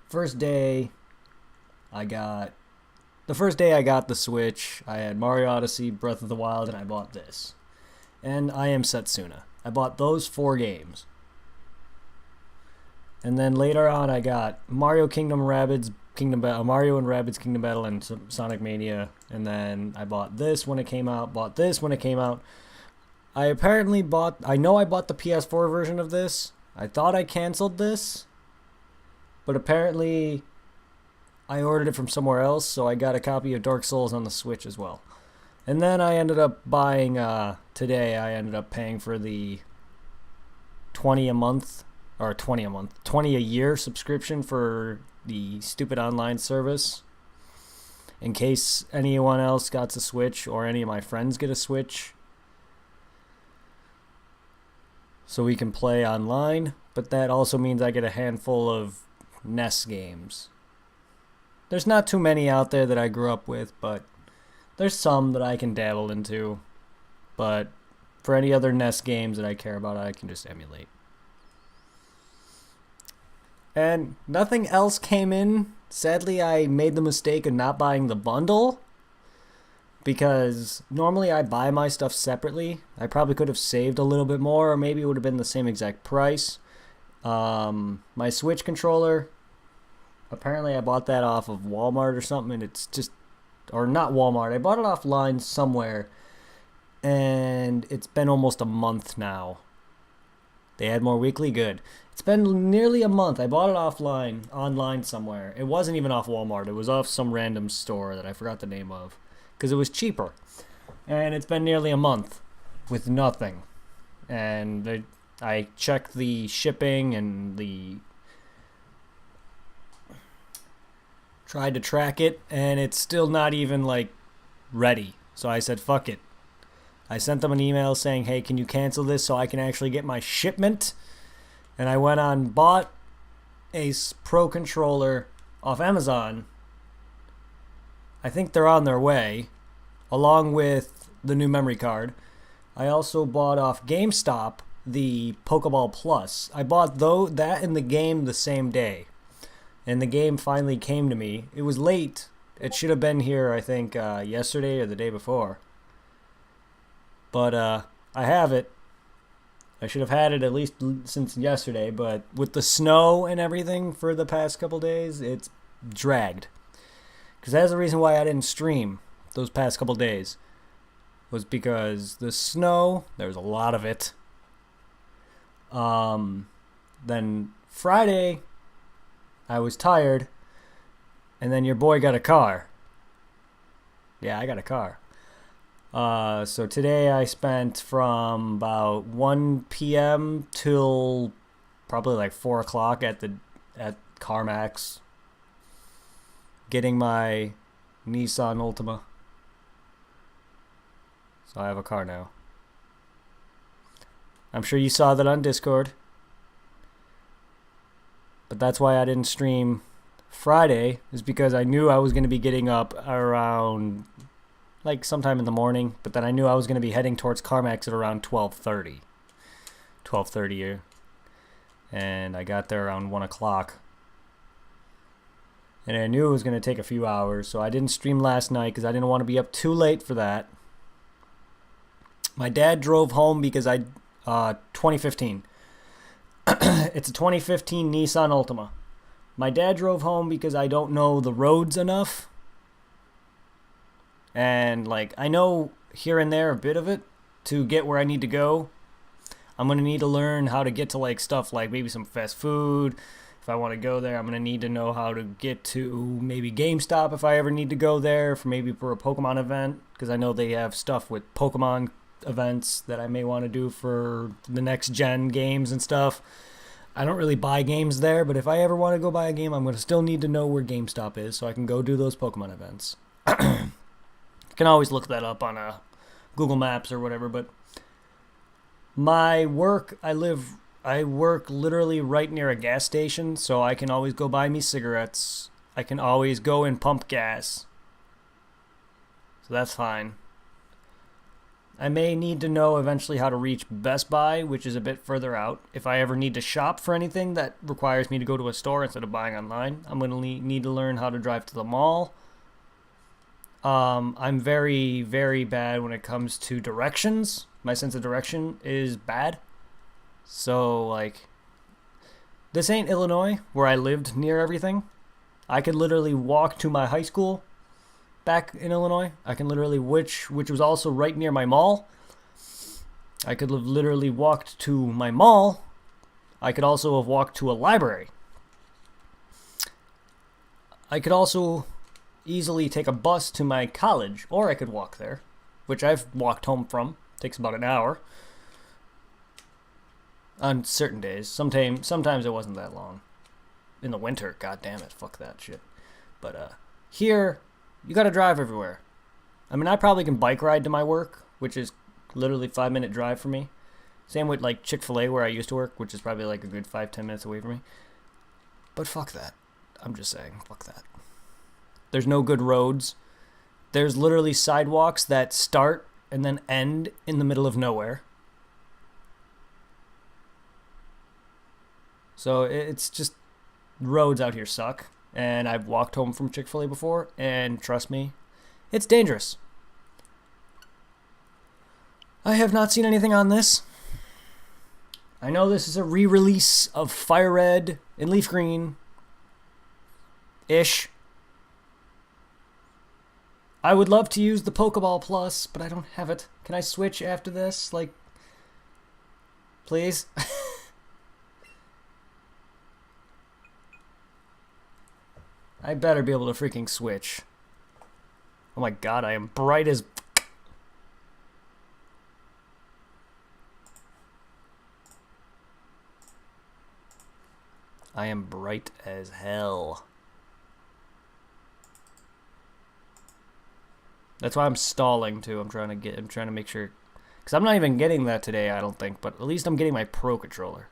First day, I got the first day I got the Switch. I had Mario Odyssey, Breath of the Wild, and I bought this. And I Am Setsuna. I bought those four games. And then later on, I got Mario Kingdom Rabbids Kingdom Battle, Mario and Rabbids Kingdom Battle, and Sonic Mania. And then I bought this when it came out. Bought this when it came out. I know I bought the PS4 version of this. I thought I canceled this, but apparently I ordered it from somewhere else, so I got a copy of Dark Souls on the Switch as well. And then I ended up buying, today I ended up paying for the 20 a month, or 20 a month, 20 a year subscription for the stupid online service. In case anyone else got a Switch, or any of my friends get a Switch, so we can play online. But that also means I get a handful of NES games. There's not too many out there that I grew up with, but there's some that I can dabble into. But for any other NES games that I care about, I can just emulate. And nothing else came in. Sadly, I made the mistake of not buying the bundle, because normally I buy my stuff separately. I probably could have saved a little bit more, or maybe it would have been the same exact price. My Switch controller, apparently I bought that off of Walmart or something, and it's just, or not Walmart, I bought it offline somewhere, and it's been almost a month now. They had more weekly, good. It's been nearly a month. I bought it online somewhere. It wasn't even off Walmart. It was off some random store that I forgot the name of, because it was cheaper. And it's been nearly a month with nothing. And I checked the shipping and tried to track it, and it's still not even like ready. So I said, fuck it. I sent them an email saying, hey, can you cancel this so I can actually get my shipment? And I went on, bought a Pro controller off Amazon. I think they're on their way, along with the new memory card. I also bought off GameStop the Pokeball Plus. I bought that in the game the same day. And the game finally came to me. It was late. It should have been here, I think, yesterday or the day before. But I have it. I should have had it at least since yesterday, but with the snow and everything for the past couple days, it's dragged. Because that's the reason why I didn't stream those past couple days. Was because the snow, there was a lot of it. Then Friday, I was tired, and then your boy got a car. Yeah, I got a car. So today I spent from about 1 p.m. till probably like 4 o'clock at CarMax getting my Nissan Altima. So I have a car now. I'm sure you saw that on Discord. But that's why I didn't stream Friday, is because I knew I was going to be getting up around like sometime in the morning, but then I knew I was going to be heading towards CarMax at around 12:30. 12:30, and I got there around 1 o'clock. And I knew it was going to take a few hours, so I didn't stream last night because I didn't want to be up too late for that. My dad drove home because 2015. It's a 2015 Nissan Altima. My dad drove home because I don't know the roads enough. And like, I know here and there a bit of it to get where I need to go. I'm going to need to learn how to get to like stuff like maybe some fast food. If I want to go there, I'm going to need to know how to get to maybe GameStop if I ever need to go there for maybe for a Pokemon event. Because I know they have stuff with Pokemon events that I may want to do for the next gen games and stuff. I don't really buy games there, but if I ever want to go buy a game, I'm going to still need to know where GameStop is so I can go do those Pokemon events. Can always look that up on Google Maps or whatever, but my work, I work literally right near a gas station, so I can always go buy me cigarettes. I can always go and pump gas. So that's fine. I may need to know eventually how to reach Best Buy, which is a bit further out. If I ever need to shop for anything that requires me to go to a store instead of buying online, I'm going to need to learn how to drive to the mall. I'm very, very bad when it comes to directions. My sense of direction is bad. So, like, this ain't Illinois, where I lived near everything. I could literally walk to my high school back in Illinois. I can literally, which was also right near my mall. I could have literally walked to my mall. I could also have walked to a library. I could also easily take a bus to my college, or I could walk there, which I've walked home from. It takes about an hour. On certain days. Sometimes it wasn't that long. In the winter, god damn it, fuck that shit. But here, you gotta drive everywhere. I mean, I probably can bike ride to my work, which is literally 5-minute drive for me. Same with like Chick-fil-A where I used to work, which is probably like a good 5-10 minutes away from me. But fuck that. I'm just saying, fuck that. There's no good roads. There's literally sidewalks that start and then end in the middle of nowhere. So it's just, roads out here suck. And I've walked home from Chick-fil-A before, and trust me, it's dangerous. I have not seen anything on this. I know this is a re-release of Fire Red and Leaf Green-ish. I would love to use the Pokeball Plus, but I don't have it. Can I switch after this? Like, please? I better be able to freaking switch. Oh my god, I am bright as... I am bright as hell. That's why I'm stalling too. I'm trying to make sure, because I'm not even getting that today, I don't think, but at least I'm getting my Pro Controller.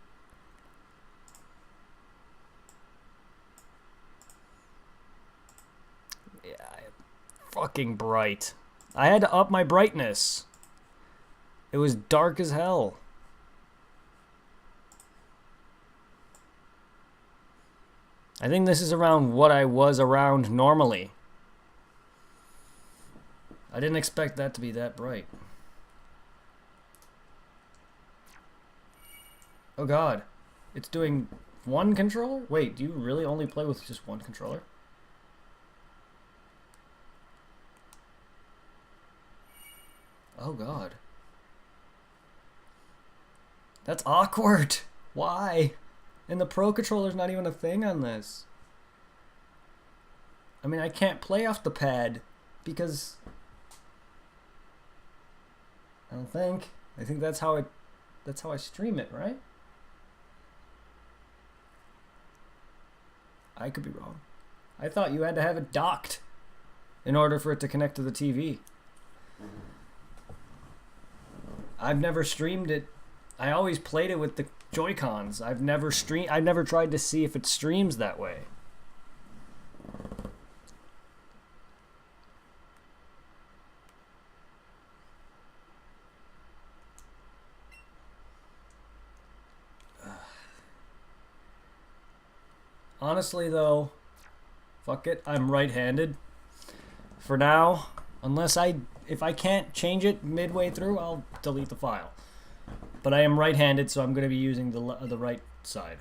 Yeah, fucking bright. I had to up my brightness. It was dark as hell. I think this is around what I was around normally. I didn't expect that to be that bright. Oh god. It's doing one controller? Wait, do you really only play with just one controller? Oh god. That's awkward. Why? And the Pro Controller's not even a thing on this. I mean, I can't play off the pad because... I don't think. I think that's how I stream it, right? I could be wrong. I thought you had to have it docked in order for it to connect to the TV. I've never streamed it. I always played it with the Joy-Cons. I've never tried to see if it streams that way. Honestly though, fuck it, I'm right-handed. For now, if I can't change it midway through, I'll delete the file. But I am right-handed, so I'm going to be using the right side.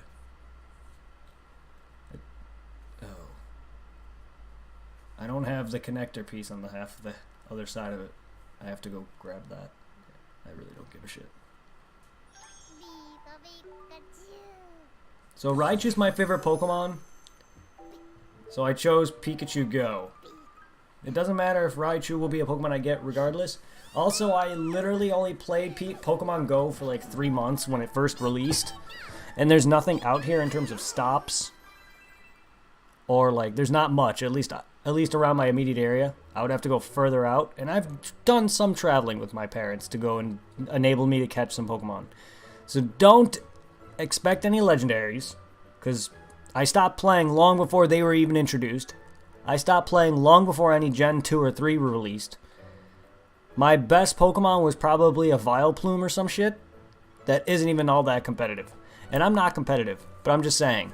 Oh. I don't have the connector piece on the half of the other side of it. I have to go grab that. I really don't give a shit. So Raichu's my favorite Pokemon. So I chose Pikachu Go. It doesn't matter if Raichu will be a Pokemon I get regardless. Also, I literally only played Pokemon Go for like 3 months when it first released. And there's nothing out here in terms of stops. Or like, there's not much, at least around my immediate area. I would have to go further out. And I've done some traveling with my parents to go and enable me to catch some Pokemon. So don't expect any legendaries, because I stopped playing long before they were even introduced. I stopped playing long before any Gen 2 or 3 were released. My best Pokemon was probably a Vileplume or some shit that isn't even all that competitive. And I'm not competitive, but I'm just saying,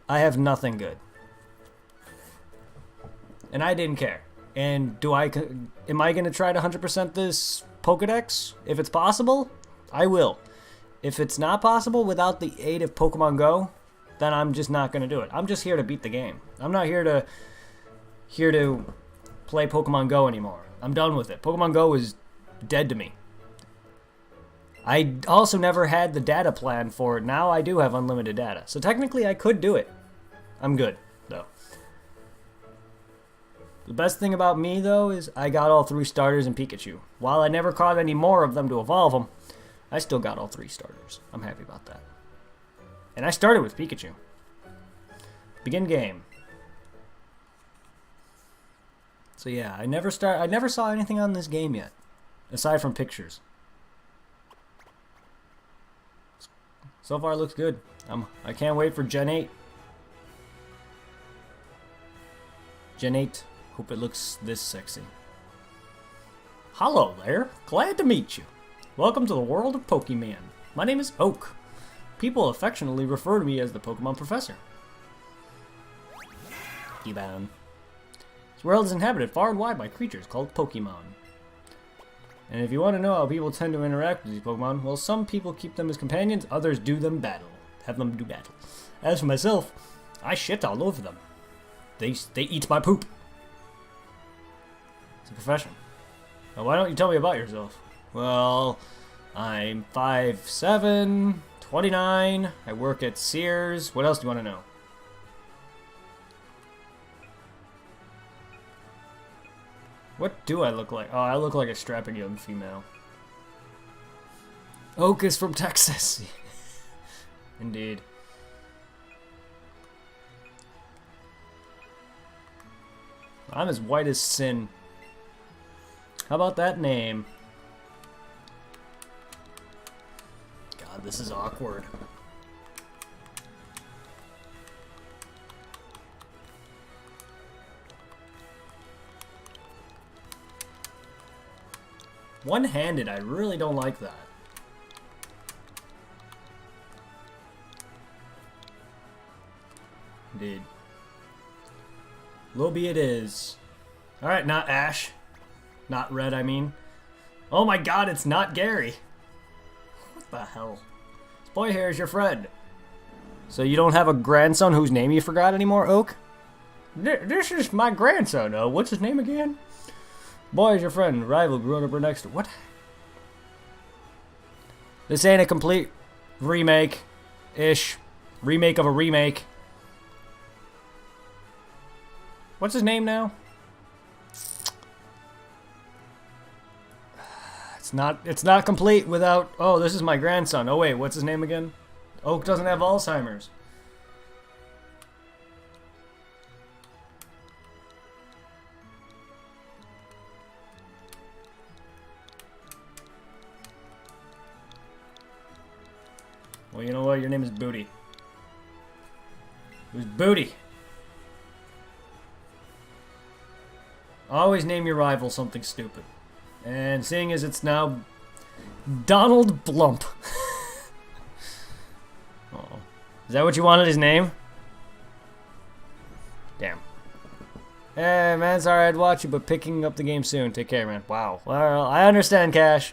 I have nothing good. And I didn't care. And am I going to try to 100% this Pokedex? If it's possible, I will. If it's not possible without the aid of Pokemon Go, then I'm just not going to do it. I'm just here to beat the game. I'm not here to play Pokemon Go anymore. I'm done with it. Pokemon Go is dead to me. I also never had the data plan for it. Now I do have unlimited data. So technically I could do it. I'm good, though. The best thing about me, though, is I got all 3 starters in Pikachu. While I never caught any more of them to evolve them, I still got all 3 starters. I'm happy about that. And I started with Pikachu. Begin game. So yeah, I never saw anything on this game yet, aside from pictures. So far, it looks good. I can't wait for Gen 8. Gen 8. Hope it looks this sexy. Hello there. Glad to meet you. Welcome to the world of Pokemon. My name is Oak. People affectionately refer to me as the Pokemon Professor. Ebound. This world is inhabited far and wide by creatures called Pokemon. And if you want to know how people tend to interact with these Pokemon, well, some people keep them as companions, others have them do battle. As for myself, I shit all over them. They eat my poop. It's a profession. Now, why don't you tell me about yourself? Well, I'm 5'7", 29, I work at Sears. What else do you want to know? What do I look like? Oh, I look like a strapping young female. Oak is from Texas. Indeed. I'm as white as sin. How about that name? God, this is awkward. One-handed, I really don't like that. Indeed. Lobby it is. Alright, not Ash. Not Red, I mean. Oh my god, it's not Gary. What the hell? This boy here is your friend. So you don't have a grandson whose name you forgot anymore, Oak? This is my grandson. What's his name again? Boy is your friend. Rival grew up right next to... What? This ain't a complete remake-ish. Remake of a remake. What's his name now? It's not complete without... Oh, this is my grandson. Oh wait, what's his name again? Oak doesn't have Alzheimer's. Well, you know what? Your name is Booty. Who's Booty? Always name your rival something stupid. And seeing as it's now Donald Blump. Oh, is that what you wanted his name? Damn. Hey man, sorry I'd watch you, but picking up the game soon. Take care, man. Wow. Well, I understand, Cash.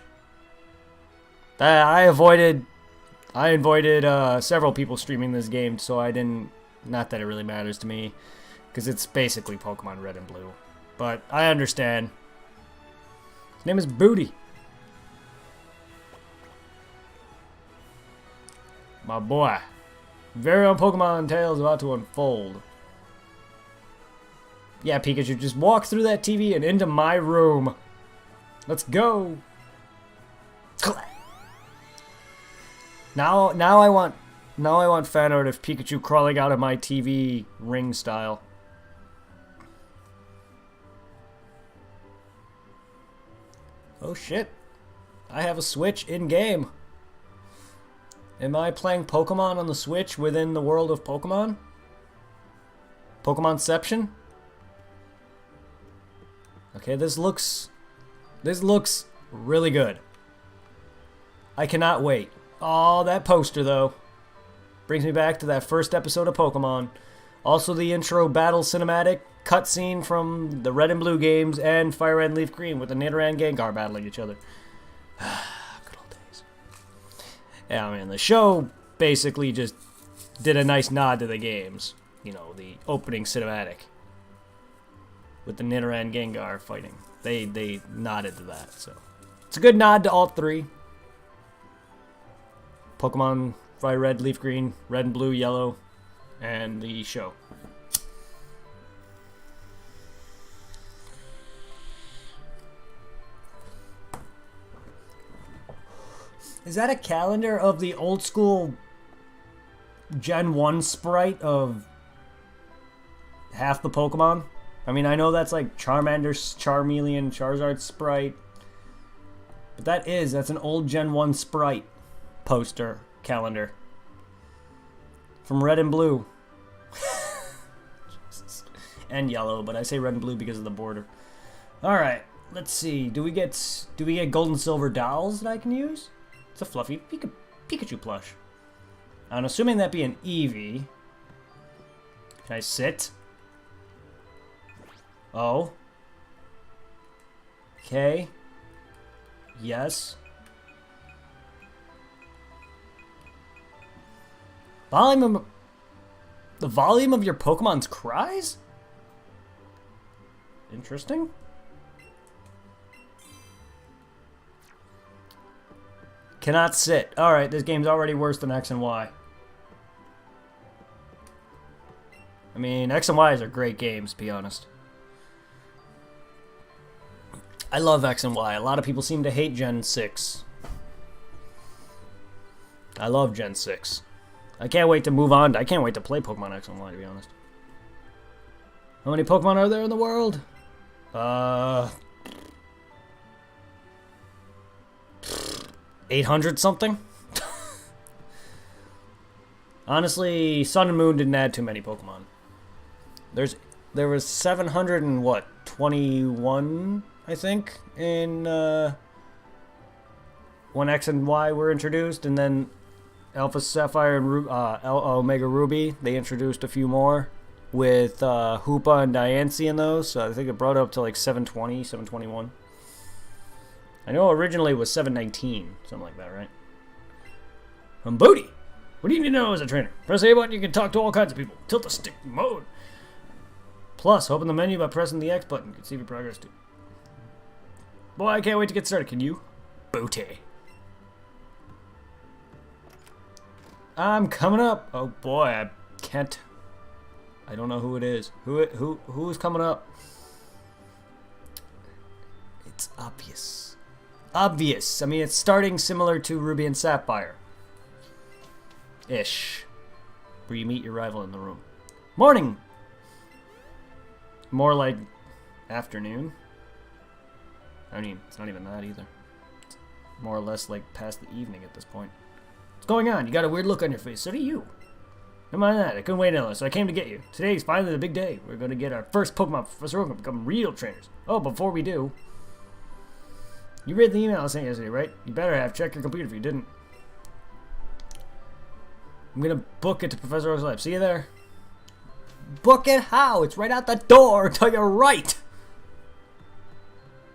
I avoided several people streaming this game, so I didn't. Not that it really matters to me, because it's basically Pokemon Red and Blue. But I understand. His name is Booty. My boy. Very own Pokemon tales about to unfold. Yeah, Pikachu, just walk through that TV and into my room. Let's go. Now I want fan art of Pikachu crawling out of my TV ring style. Oh shit. I have a Switch in-game. Am I playing Pokemon on the Switch within the world of Pokemon? Pokemonception? Okay, this looks This looks really good. I cannot wait. Oh, that poster, though. Brings me back to that first episode of Pokemon. Also the intro battle cinematic cutscene from the Red and Blue games and Fire Red and Leaf Green with the Nidoran and Gengar battling each other. Good old days. Yeah, I mean, the show basically just did a nice nod to the games. You know, the opening cinematic with the Nidoran and Gengar fighting. They nodded to that, so it's a good nod to all three. Pokemon Fire Red, Leaf Green, Red and Blue, Yellow, and the show. Is that a calendar of the old school Gen 1 sprite of half the Pokemon? I mean, I know that's like Charmander, Charmeleon, Charizard sprite. But that's an old Gen 1 sprite poster calendar. From Red and Blue. And Yellow, but I say Red and Blue because of the border. Alright, let's see. Do we get gold and silver dolls that I can use? It's a fluffy Pikachu plush. I'm assuming that'd be an Eevee. Can I sit? Oh. Okay. Yes. The volume of your Pokemon's cries? Interesting. Cannot sit. Alright, this game's already worse than X and Y. I mean, X and Y's are great games, to be honest. I love X and Y. A lot of people seem to hate Gen 6. I love Gen 6. I can't wait to move on. I can't wait to play Pokemon X and Y, to be honest. How many Pokemon are there in the world? 800 something? Honestly, Sun and Moon didn't add too many Pokemon. There was 721, I think, in when X and Y were introduced, and then Alpha Sapphire and Omega Ruby, they introduced a few more with Hoopa and Diancie in those, so I think it brought it up to like 720, 721. I know originally it was 719, something like that, right? Booty! What do you need to know as a trainer? Press A button, you can talk to all kinds of people. Tilt the stick mode. Plus, open the menu by pressing the X button. You can see your progress too. Boy, I can't wait to get started. Can you? Booty. I'm coming up. Oh boy, I can't. I don't know who it is. Who is coming up? It's obvious. Obvious. I mean, it's starting similar to Ruby and Sapphire. Ish. Where you meet your rival in the room. Morning! More like afternoon. I mean, it's not even that either. It's more or less like past the evening at this point. What's going on? You got a weird look on your face. So do you. Never mind that. I couldn't wait another, so I came to get you. Today's finally the big day. We're going to get our first Pokemon Professor Oak and become real trainers. Oh, before we do, you read the email I sent yesterday, right? You better have. Check your computer if you didn't. I'm going to book it to Professor Oak's lab. See you there. Book it how? It's right out the door to your right.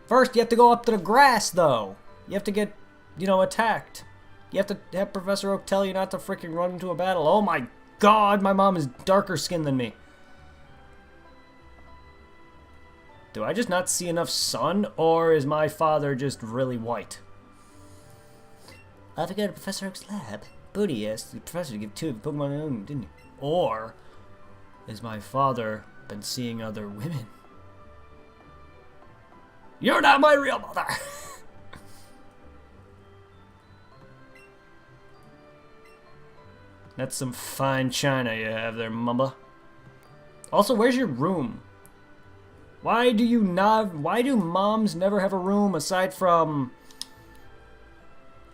First, you have to go up to the grass, though. You have to get, attacked. You have to have Professor Oak tell you not to freaking run into a battle. Oh my God, my mom is darker skinned than me. Do I just not see enough sun, or is my father just really white? I have to go to Professor Oak's lab. Booty asked the professor to give 2 of the Pokemon, didn't he? Or has my father been seeing other women? You're not my real mother! That's some fine china you have there, Mumba. Also, where's your room? Why do moms never have a room aside from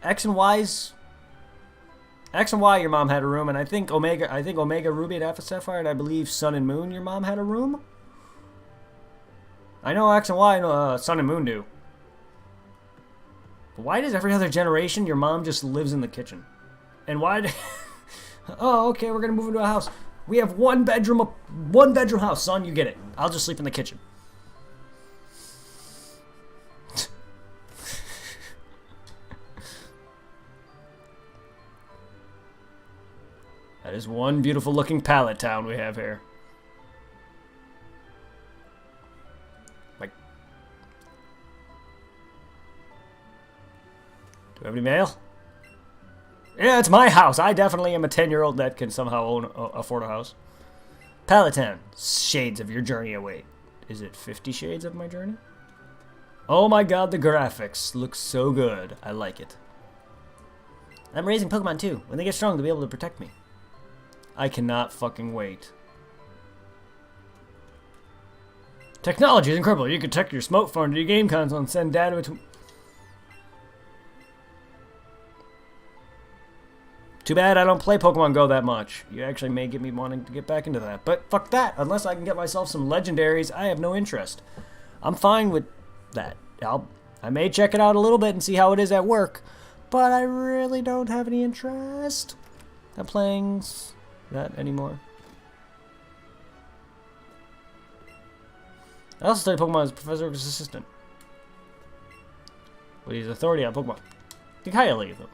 X and Y's? X and Y, your mom had a room, and I think Omega Ruby and Alpha Sapphire, and I believe Sun and Moon, your mom had a room. I know X and Y, Sun and Moon do. But why does every other generation your mom just lives in the kitchen? And why? Oh, okay, we're gonna move into a house. We have one bedroom house, son. You get it. I'll just sleep in the kitchen. That is one beautiful looking pallet town we have here. Like, do we have any mail? Yeah, it's my house. I definitely am a 10-year-old that can somehow afford a house. Pallet town. Shades of your journey await. Is it 50 shades of my journey? Oh my god, the graphics look so good. I like it. I'm raising Pokemon too. When they get strong, they'll be able to protect me. I cannot fucking wait. Technology is incredible. You can connect your smartphone to your game console and send data between... Too bad I don't play Pokemon Go that much. You actually may get me wanting to get back into that. But fuck that. Unless I can get myself some legendaries, I have no interest. I'm fine with that. I may check it out a little bit and see how it is at work. But I really don't have any interest in playing that anymore. I also study Pokemon as Professor Oak's assistant. But he's authority on Pokemon. You can kind of leave him.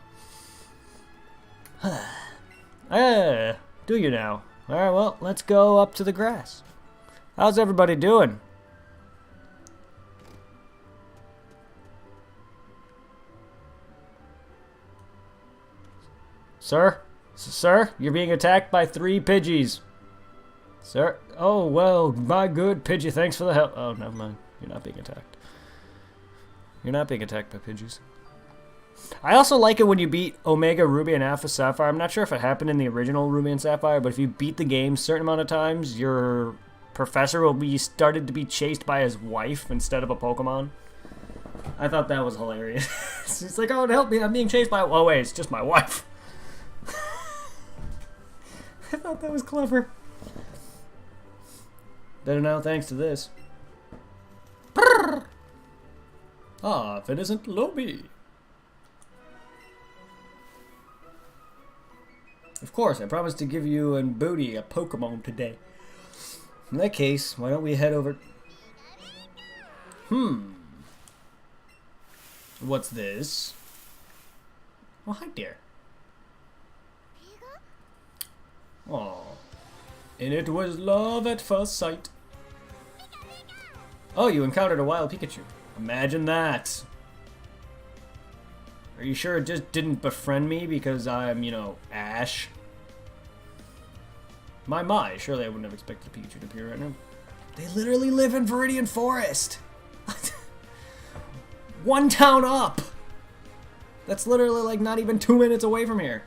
Do you now? Alright, well, let's go up to the grass. How's everybody doing? Sir? Sir, you're being attacked by 3 Pidgeys. Sir? Oh, well, my good Pidgey, thanks for the help. Oh, never mind. You're not being attacked. You're not being attacked by Pidgeys. I also like it when you beat Omega Ruby and Alpha Sapphire. I'm not sure if it happened in the original Ruby and Sapphire, but if you beat the game a certain amount of times, your professor will be started to be chased by his wife instead of a Pokemon. I thought that was hilarious. He's like, oh, help me, I'm being chased by... Oh, wait, it's just my wife. I thought that was clever. Better now, thanks to this. Brrr. Ah, if it isn't Lobby. Of course, I promised to give you and Booty a Pokemon today. In that case, why don't we head over... What's this? Oh, hi, dear. Aww. And it was love at first sight. Oh, you encountered a wild Pikachu. Imagine that. Are you sure it just didn't befriend me because I'm, you know, Ash? My, surely I wouldn't have expected Pikachu to appear right now. They literally live in Viridian Forest! One town up! That's literally like not even 2 minutes away from here.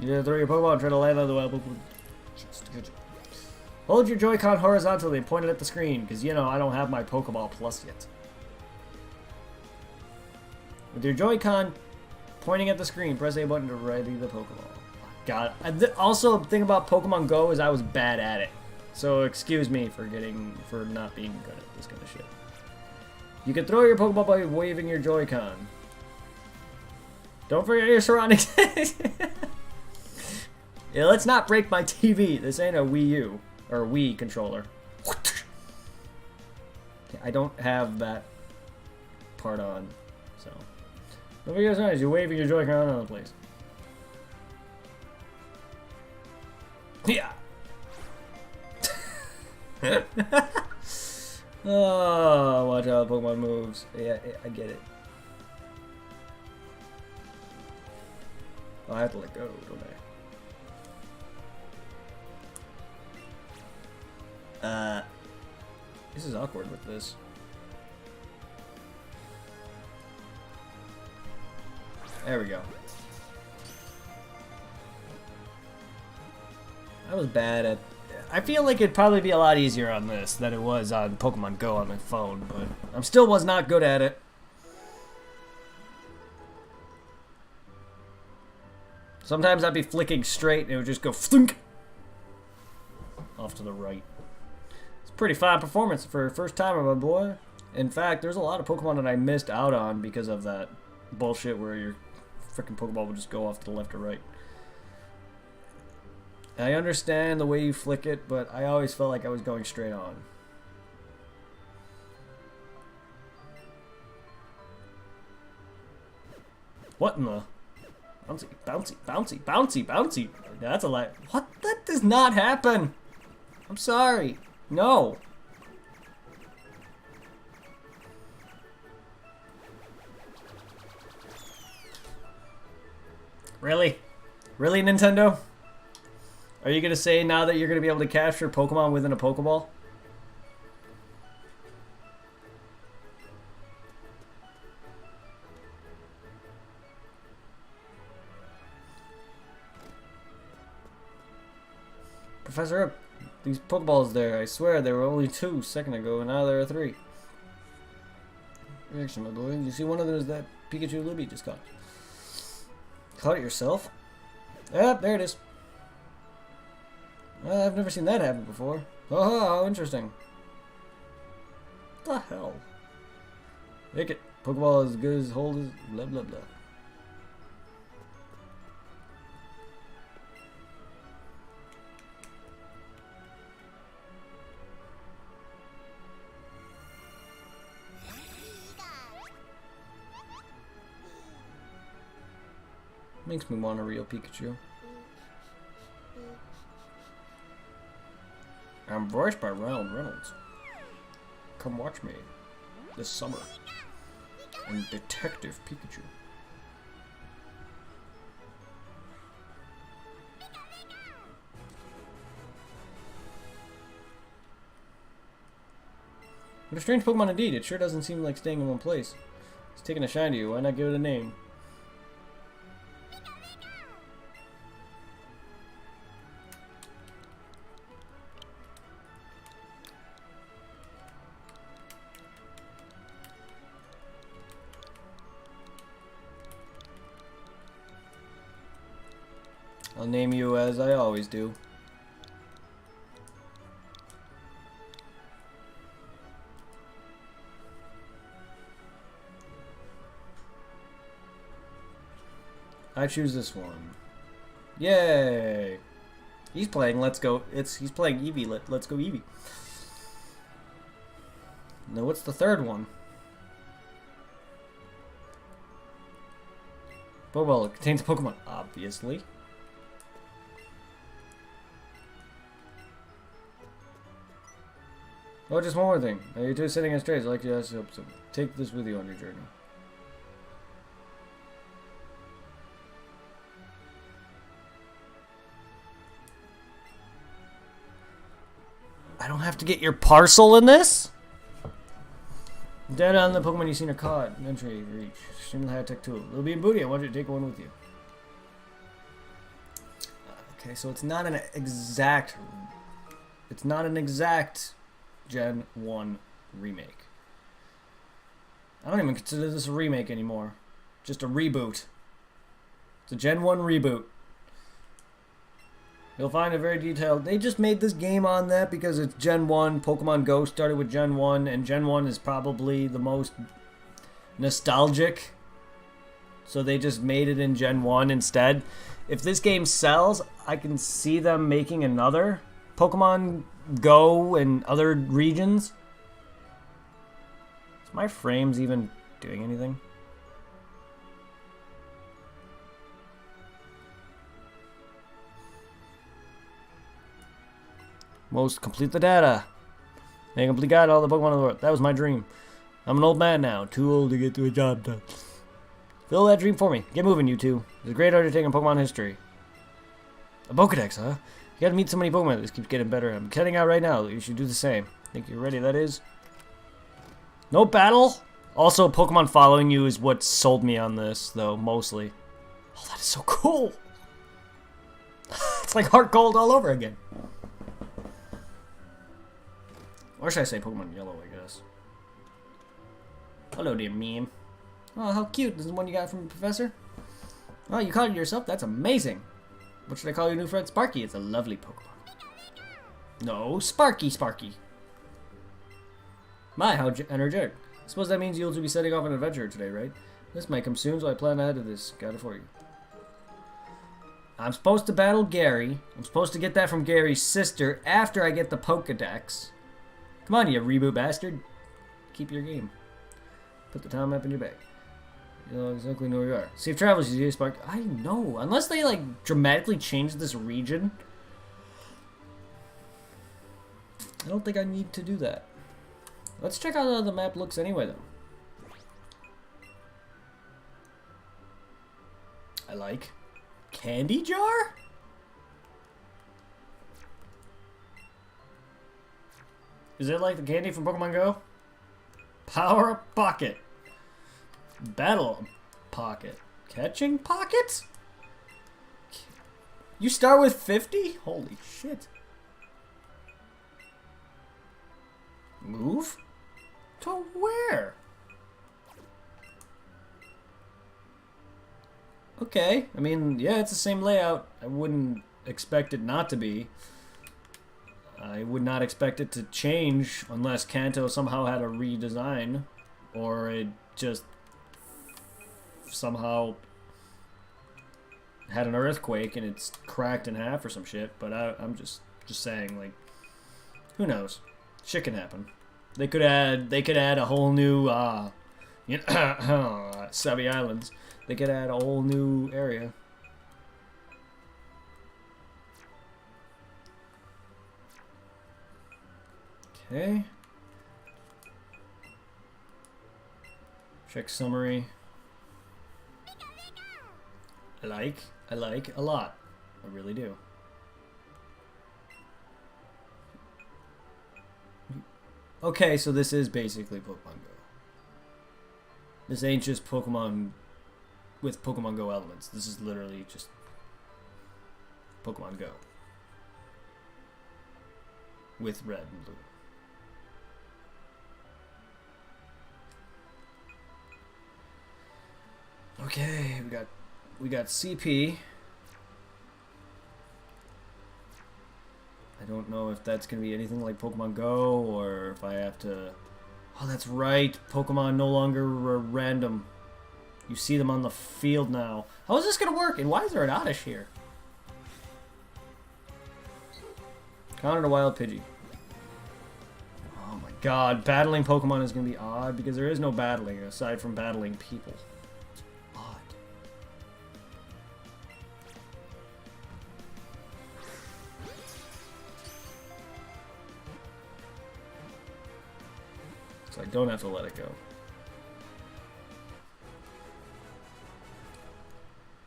You gotta throw your Pokeball and try to land on the wild Pokemon. Hold your Joy-Con horizontally and point it at the screen, because, you know, I don't have my Pokeball Plus yet. With your Joy-Con pointing at the screen, press A button to ready the Pokeball. God. Also, the thing about Pokemon Go is I was bad at it. So, excuse me for not being good at this kind of shit. You can throw your Pokeball by waving your Joy-Con. Don't forget your surroundings. Yeah, let's not break my TV. This ain't a Wii U. Or Wii controller. I don't have that part on, so. Don't forget your surroundings. You're waving your Joy-Con all over the place. Yeah. Oh, watch how the Pokemon moves. Yeah, I get it. Oh, I have to let go, don't I? This is awkward with this. There we go. I was bad at... I feel like it'd probably be a lot easier on this than it was on Pokemon Go on my phone, but I still was not good at it. Sometimes I'd be flicking straight and it would just go thunk off to the right. It's a pretty fine performance for a first timer, my boy. In fact, there's a lot of Pokemon that I missed out on because of that bullshit where your freaking Pokeball would just go off to the left or right. I understand the way you flick it, but I always felt like I was going straight on. What in the... Bouncy, bouncy, bouncy, bouncy, bouncy. That's a lot. What? That does not happen. I'm sorry. No. Really? Really, Nintendo? Are you going to say now that you're going to be able to capture Pokemon within a Pokeball? Professor Oak, these Pokeballs there, I swear there were only 2 a second ago, and now there are 3. Reaction, my boy. You see, one of them is that Pikachu Libby just caught. Caught it yourself? Yep, there it is. I've never seen that happen before. Oh, how interesting. What the hell? Make it. Pokeball as good as hold as blah blah blah. Makes me want a real Pikachu. I'm voiced by Ronald Reynolds. Come watch me this summer in Detective Pikachu. What a strange Pokemon indeed. It sure doesn't seem like staying in one place. It's taking a shine to you. Why not give it a name? I'll name you as I always do. I choose this one. Yay! He's playing Let's Go. He's playing Eevee. Let's go Eevee. Now what's the third one? Pokeball. It contains Pokemon, obviously. Oh, just one more thing. Now you're two sitting on strays. I'd like to ask you to take this with you on your journey. I don't have to get your parcel in this? Data on the Pokemon you've seen or caught. Entry reach. Extremely high-tech tool. It'll be in booty. I want you to take one with you. Okay, so it's not an exact... It's not an exact... Gen 1 remake. I don't even consider this a remake anymore. Just a reboot. It's a Gen 1 reboot. You'll find it very detailed. They just made this game on that because it's Gen 1. Pokemon Go started with Gen 1, and Gen 1 is probably the most nostalgic. So they just made it in Gen 1 instead. If this game sells, I can see them making another Pokemon Go in other regions. Is my frames even doing anything? Most complete the data. Make a complete guide to all the Pokemon in the world. That was my dream. I'm an old man now, too old to get to a job done. Fill that dream for me. Get moving, you two. It's a great undertaking in Pokemon history. A Pokedex, huh? You gotta meet so many Pokemon. This keeps getting better. I'm heading out right now. You should do the same. Think you're ready, that is? No battle? Also, Pokemon following you is what sold me on this, though, mostly. Oh, that is so cool! It's like Heart Gold all over again. Or should I say Pokemon Yellow, I guess. Hello, dear meme. Oh, how cute. This is the one you got from the professor? Oh, you caught it yourself? That's amazing. What should I call your new friend? Sparky. It's a lovely Pokemon. No, Sparky, Sparky. My, how energetic. I suppose that means you'll be setting off on an adventure today, right? This might come soon, so I plan ahead of this. Got it for you. I'm supposed to battle Gary. I'm supposed to get that from Gary's sister after I get the Pokedex. Come on, you reboot bastard. Keep your game. Put the town map in your bag. You'll exactly know where you are. Safe travels, you Spark. I know. Unless they, like, dramatically change this region. I don't think I need to do that. Let's check out how the map looks anyway, though. I like. Candy jar? Is it like the candy from Pokemon Go? Power Up Pocket. Battle Pocket. Catching Pocket? You start with 50? Holy shit. Move? To where? Okay, I mean, yeah, it's the same layout. I wouldn't expect it not to be. I would not expect it to change unless Kanto somehow had a redesign. Or it just somehow had an earthquake and it's cracked in half or some shit. But I'm just saying, like, who knows? Shit can happen. They could add a whole new you know, Sabi Islands. They could add a whole new area. Okay. Check summary. I like a lot. I really do. Okay, so this is basically Pokemon Go. This ain't just Pokemon with Pokemon Go elements. This is literally just Pokemon Go. With red and blue. Okay, we got CP. I don't know if that's gonna be anything like Pokemon Go or if I have to. Oh, that's right. Pokemon no longer random. You see them on the field now. How is this gonna work? And why is there an Oddish here? Counter to Wild Pidgey. Oh my god, battling Pokemon is gonna be odd because there is no battling aside from battling people. It's odd. So I don't have to let it go.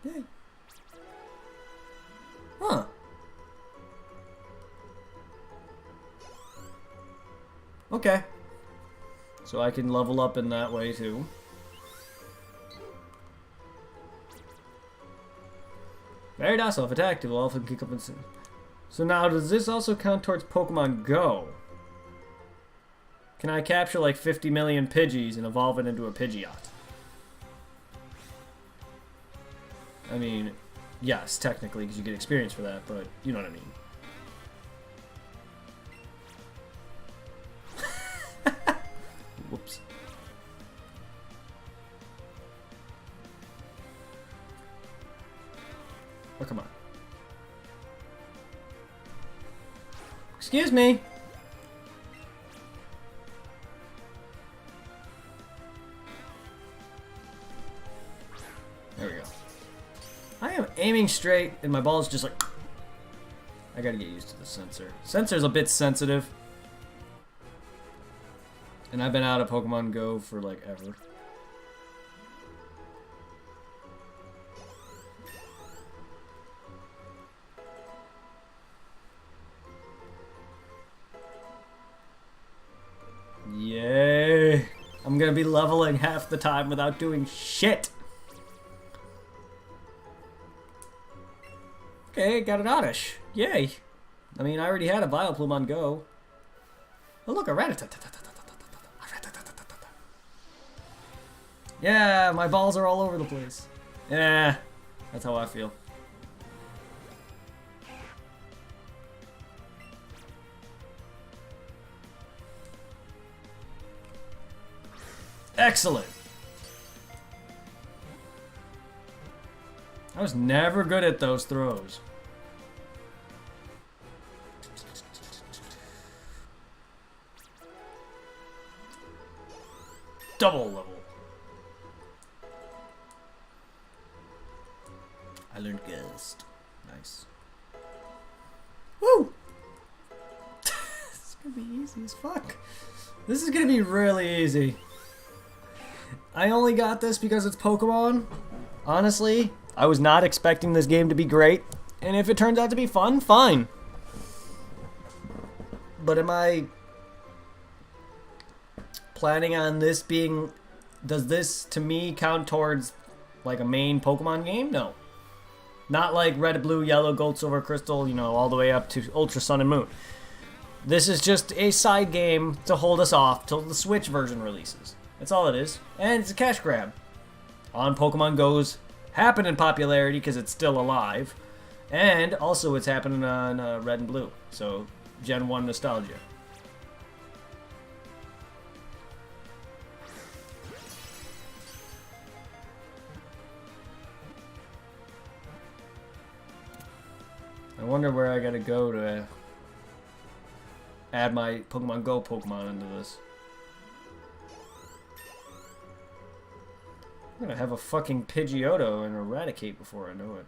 Yeah. Huh. Okay. So I can level up in that way too. Very docile. If attacked, it will often kick up and... So now, does this also count towards Pokemon Go? Can I capture like 50 million Pidgeys and evolve it into a Pidgeot? I mean, yes, technically, because you get experience for that, but you know what I mean. Whoops. Oh, come on. Excuse me. There we go. I am aiming straight, and my ball's just like... I gotta get used to the sensor. Sensor's a bit sensitive. And I've been out of Pokemon Go for, like, ever. Yay! I'm gonna be leveling half the time without doing shit! Okay, got an Oddish. Yay! I mean, I already had a Vileplume on Go. Oh look, a Rattata. Yeah, my balls are all over the place. Yeah, that's how I feel. Excellent. I was never good at those throws. Double level. I learned Ghost. Nice. Woo! This is gonna be easy as fuck. This is gonna be really easy. I only got this because it's Pokemon. Honestly, I was not expecting this game to be great. And if it turns out to be fun, fine. But am I planning on this being... Does this, to me, count towards like a main Pokemon game? No. Not like Red, Blue, Yellow, Gold, Silver, Crystal, you know, all the way up to Ultra Sun and Moon. This is just a side game to hold us off till the Switch version releases. That's all it is. And it's a cash grab. On Pokemon Go's happen in popularity because it's still alive. And also it's happening on Red and Blue. So, Gen 1 nostalgia. I wonder where I gotta go to add my Pokemon Go Pokemon into this. I'm gonna have a fucking Pidgeotto and Eradicate before I know it.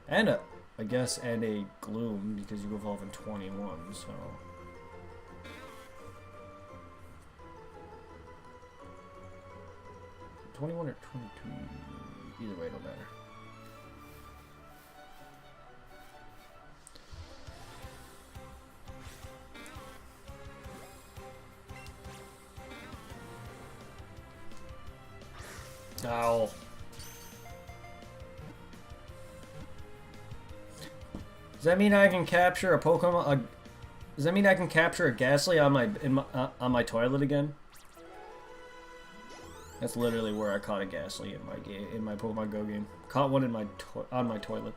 And a, I guess, and a Gloom because you evolve in 21, so... $21 or 22? Either way, don't matter. Ow. Does that mean I can capture a Pokemon? Does that mean I can capture a Ghastly on my toilet again? That's literally where I caught a Ghastly in my Pokemon Go game. Caught one in on my toilet.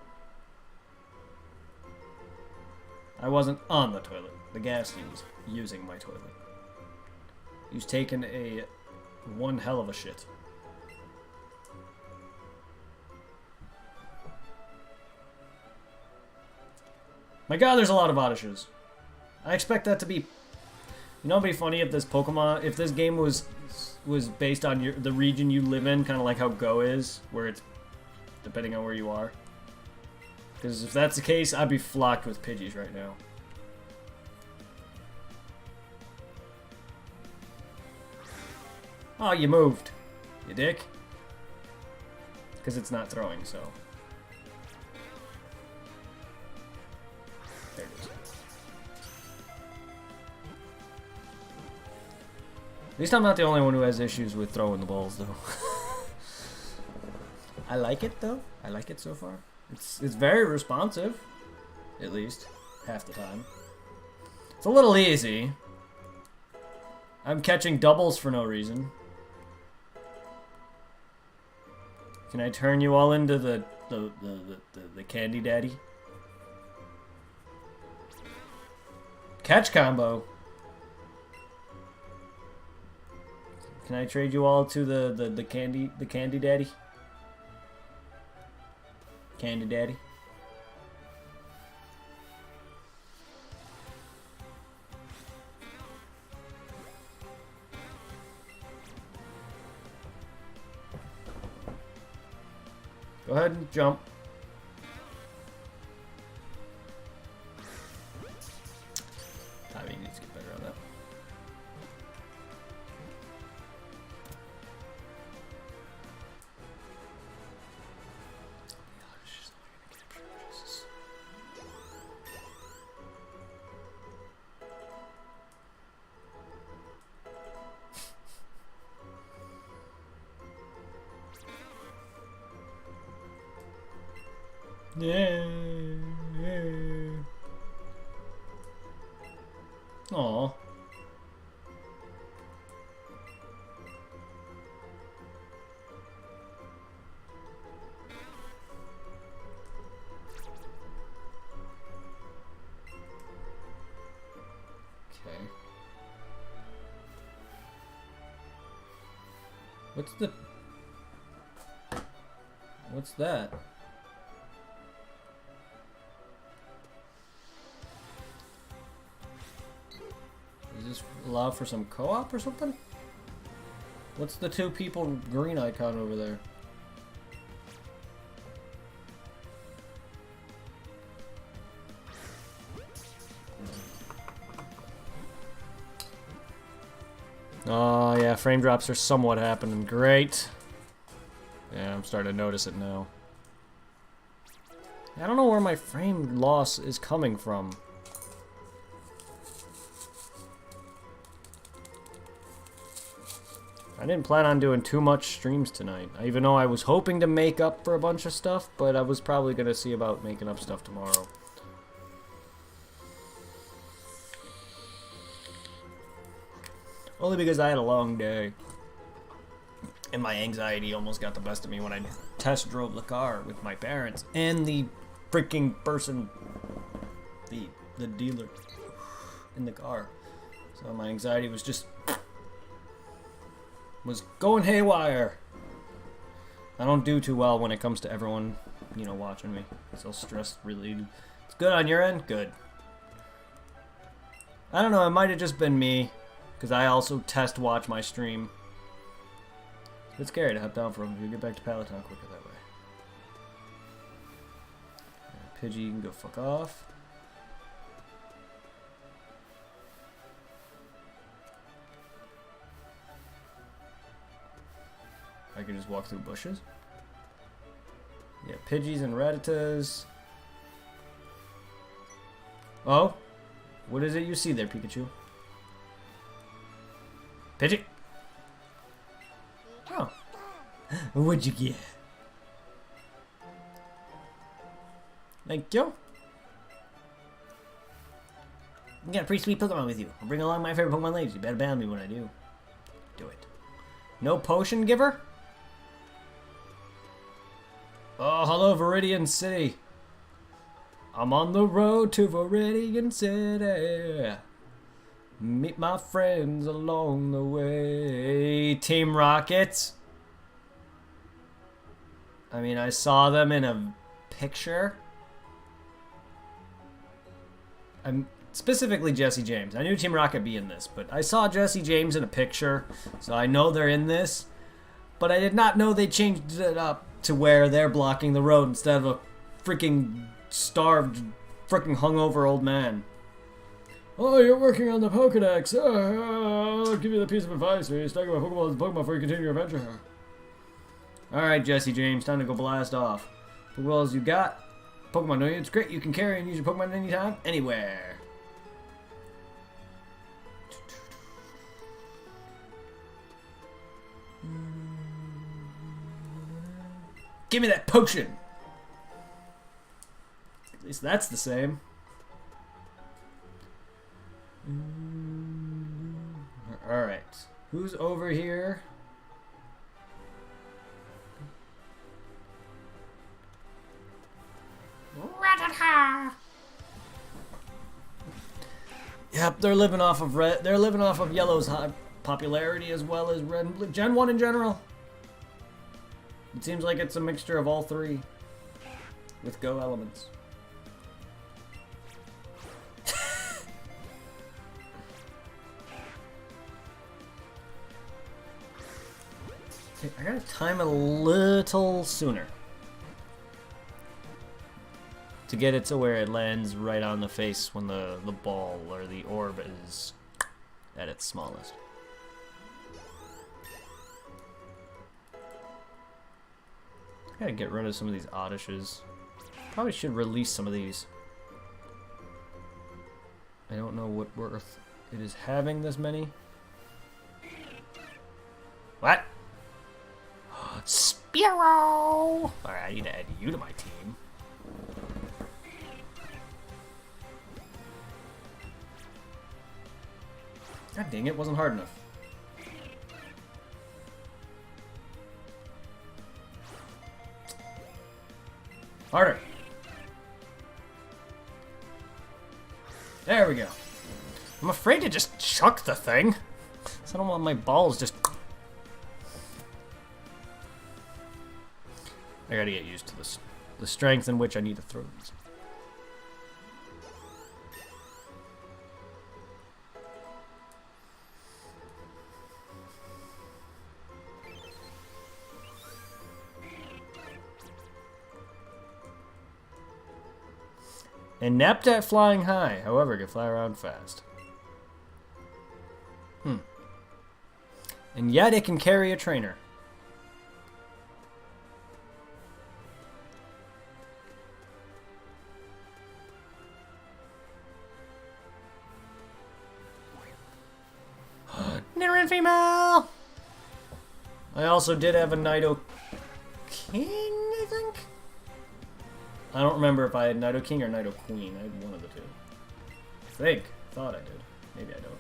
I wasn't on the toilet. The Ghastly was using my toilet. He was taking one hell of a shit. My god, there's a lot of Oddishes. I expect that to be... You know, it'd be funny if this game was based on the region you live in, kind of like how Go is, where it's depending on where you are. Because if that's the case, I'd be flocked with Pidgeys right now. Oh, you moved. You dick. Because it's not throwing, so... There it is. At least I'm not the only one who has issues with throwing the balls, though. I like it, though. I like it so far. It's very responsive. At least. Half the time. It's a little easy. I'm catching doubles for no reason. Can I turn you all into the Candy Daddy? Catch combo. Can I trade you all to the Candy Daddy? Candy Daddy. Go ahead and jump. Timing needs to get better on that. Yeah. Aw. Okay. What's the... What's that? Does this allow for some co-op or something? What's the two people green icon over there? Oh yeah, frame drops are somewhat happening. Great. Yeah, I'm starting to notice it now. I don't know where my frame loss is coming from. I didn't plan on doing too much streams tonight, even though I was hoping to make up for a bunch of stuff, but I was probably going to see about making up stuff tomorrow. Only because I had a long day. And my anxiety almost got the best of me when I test drove the car with my parents and the freaking person, the dealer in the car. So my anxiety was just... was going haywire. I don't do too well when it comes to everyone, you know, watching me. So stress related. It's good on your end? Good. I don't know, it might have just been me. Because I also test watch my stream. It's scary to hop down from if you get back to Palatine quicker that way. Pidgey, you can go fuck off. I can just walk through bushes. Yeah, Pidgeys and Rattatas. Oh? What is it you see there, Pikachu? Pidgey? Oh. What'd you get? Thank you. You got a pretty sweet Pokemon with you. I'll bring along my favorite Pokemon ladies. You better ban me when I do. Do it. No potion giver? Oh, hello, Viridian City. I'm on the road to Viridian City. Meet my friends along the way. Team Rocket. I mean, I saw them in a picture. I'm specifically Jesse James. I knew Team Rocket be in this, but I saw Jesse James in a picture, so I know they're in this. But I did not know they changed it up to where they're blocking the road instead of a freaking starved, freaking hungover old man. Oh, you're working on the Pokedex. I'll give you the piece of advice. You're stuck with Pokeballs and Pokemon before you continue your adventure. Alright, Jesse James, time to go blast off. Pokeballs you got. Pokemon, don't you? It's great. You can carry and use your Pokemon anytime, anywhere. Give me that potion. At least that's the same. Alright. Who's over here? Yep, they're living off of red. They're living off of Yellow's high popularity as well as Red and Blue. Gen 1 in general. It seems like it's a mixture of all three with Go elements. I gotta time it a little sooner to get it to where it lands right on the face when the ball or the orb is at its smallest. I gotta get rid of some of these Oddishes. Probably should release some of these. I don't know what worth it is having this many. What? Spearow! Alright, I need to add you to my team. God dang it, wasn't hard enough. Harder. There we go. I'm afraid to just chuck the thing. So I don't want my balls just... I gotta get used to this, the strength in which I need to throw these. Inept at flying high, however, can fly around fast. And yet it can carry a trainer. Nidoran female! I also did have a Nido King, I think? I don't remember if I had Nido King or Nido Queen. I had one of the two. I thought I did. Maybe I don't.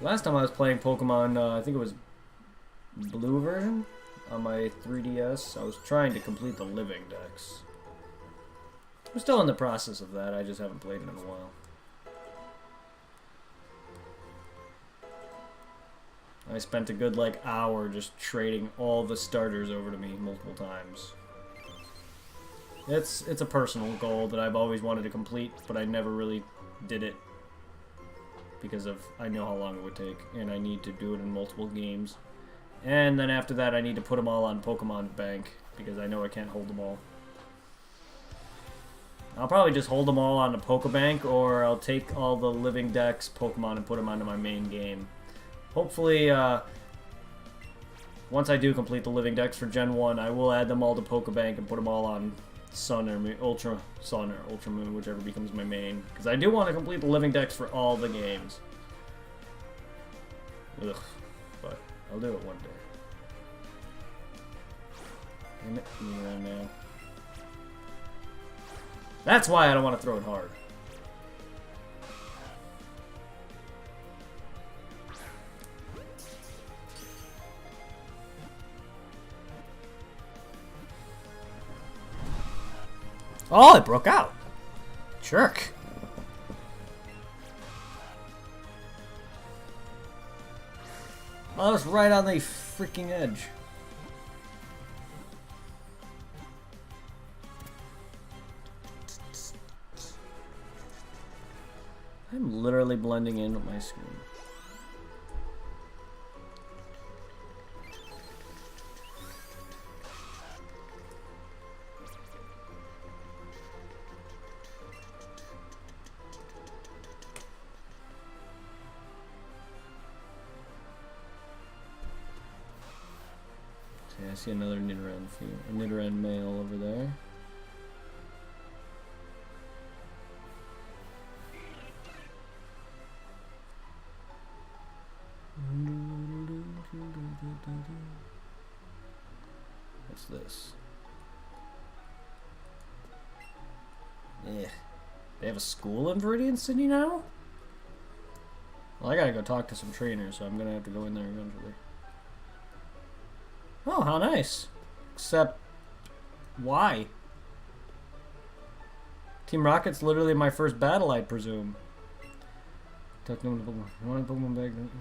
Last time I was playing Pokemon, I think it was Blue version on my 3DS. I was trying to complete the Living Dex. I'm still in the process of that. I just haven't played it in a while. I spent a good like hour just trading all the starters over to me multiple times. It's a personal goal that I've always wanted to complete, but I never really did it because of I know how long it would take, and I need to do it in multiple games. And then after that, I need to put them all on Pokemon Bank because I know I can't hold them all. I'll probably just hold them all on the Pokebank, or I'll take all the Living Dex Pokemon and put them onto my main game. Hopefully, once I do complete the Living Dex for Gen 1, I will add them all to Pokebank and put them all on Sun or Ultra Sun or Ultra Moon, whichever becomes my main. Because I do want to complete the Living Dex for all the games. Ugh. But I'll do it one day. Damn it, now. That's why I don't want to throw it hard. Oh, it broke out. Jerk. Oh, I was right on the freaking edge. I'm literally blending in with my screen. I see another Nidoran male over there. What's this? Yeah. They have a school in Viridian City now? Well, I gotta go talk to some trainers, so I'm gonna have to go in there eventually. Oh, how nice. Except, why? Team Rocket's literally my first battle, I presume. Talk to Pokemon. You want a Pokemon bag, don't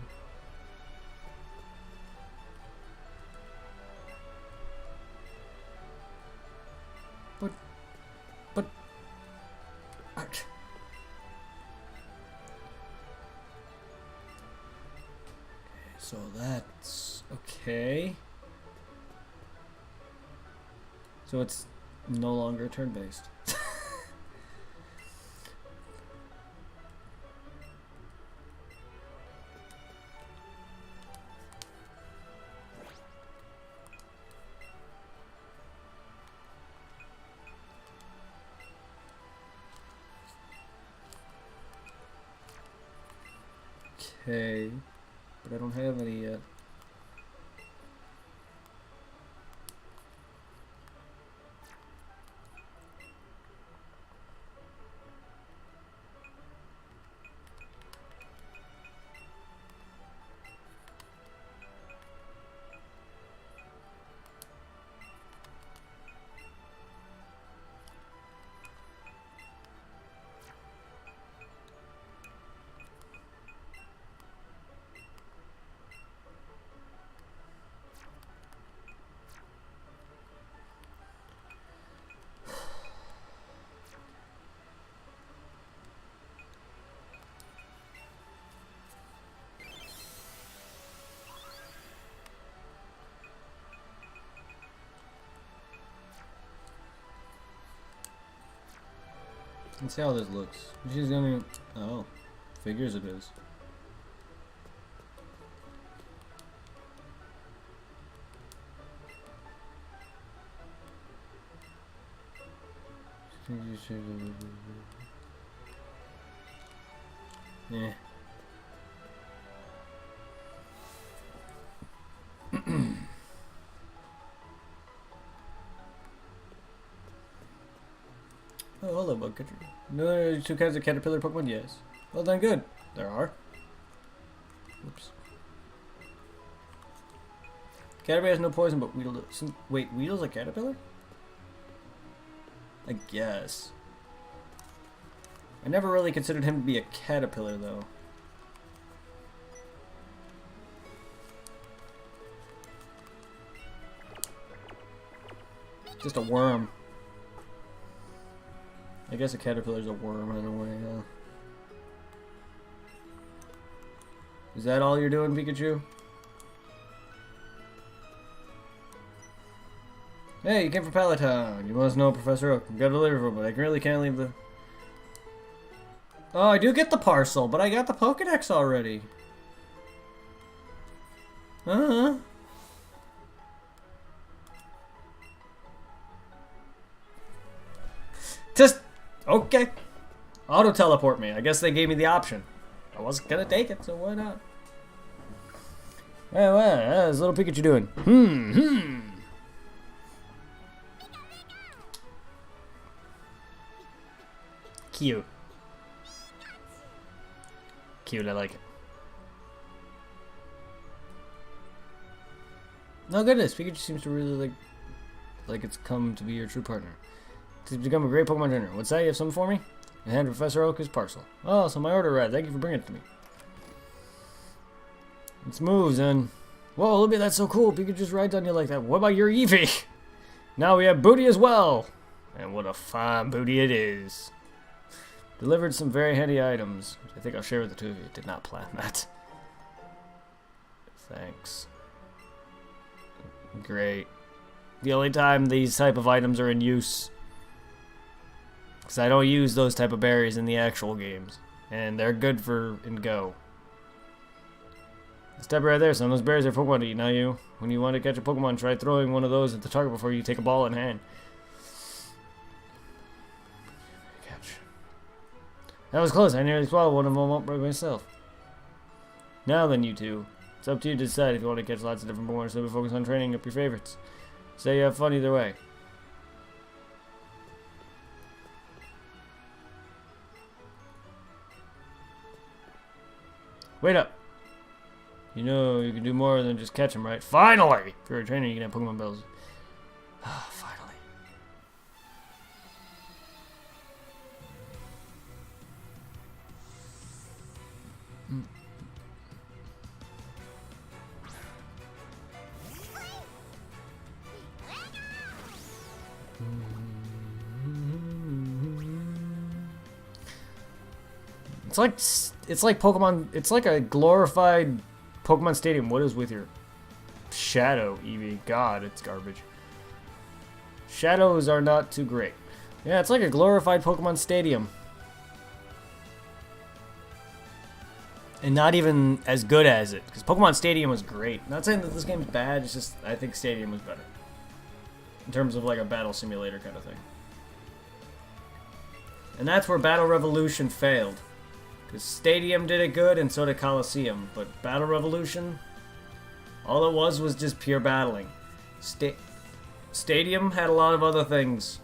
you? But... So that's... okay. So it's no longer turn-based. Okay, but I don't have any yet. Let's see how this looks. She's gonna... Oh. Figures it is. Yeah. Oh, hello, Pikachu. No, two kinds of caterpillar Pokemon? Yes. Well then, good. There are. Oops. Caterpillar has no poison, but Weedle does. Wait, Weedle's a caterpillar? I guess. I never really considered him to be a caterpillar, though. Just a worm. I guess a caterpillar's a worm in a way, yeah. Is that all you're doing, Pikachu? Hey, you came from Palatine. You must know Professor Oak. I've got a delivery for, but I really can't leave the... Oh, I do get the parcel, but I got the Pokedex already. Just... Okay. Auto-teleport me. I guess they gave me the option. I wasn't gonna take it, so why not? Hey, how's little Pikachu doing? Cute. Cute, I like it. No goodness, Pikachu seems to really like it's come to be your true partner. To become a great Pokemon trainer. What's that? You have something for me? And hand Professor Oak his parcel. Oh, so my order arrived. Thank you for bringing it to me. It's moves and... Whoa, look at that, so cool. Pikachu just rides on you like that. What about your Eevee? Now we have booty as well. And what a fine booty it is. Delivered some very handy items. I think I'll share with the two of you. Did not plan that. Thanks. Great. The only time these type of items are in use... Because I don't use those type of berries in the actual games. And they're good for in Go. Step right there, some of those berries are Pokemon to eat, not you. When you want to catch a Pokemon, try throwing one of those at the target before you take a ball in hand. Catch. That was close, I nearly swallowed one of them up by myself. Now then, you two. It's up to you to decide if you want to catch lots of different Pokemon, so focus on training up your favorites. Say you have fun either way. Wait up. You know you can do more than just catch them, right? Finally! If you're a trainer, you can have Pokemon bells. Ah, finally. It's like Pokemon. It's like a glorified Pokemon Stadium. What is with your Shadow, Eevee? God, it's garbage. Shadows are not too great. Yeah, it's like a glorified Pokemon Stadium. And not even as good as it. Because Pokemon Stadium was great. Not saying that this game's bad, it's just I think Stadium was better. In terms of like a battle simulator kind of thing. And that's where Battle Revolution failed. Because Stadium did it good, and so did Coliseum. But Battle Revolution, all it was just pure battling. Stadium had a lot of other things.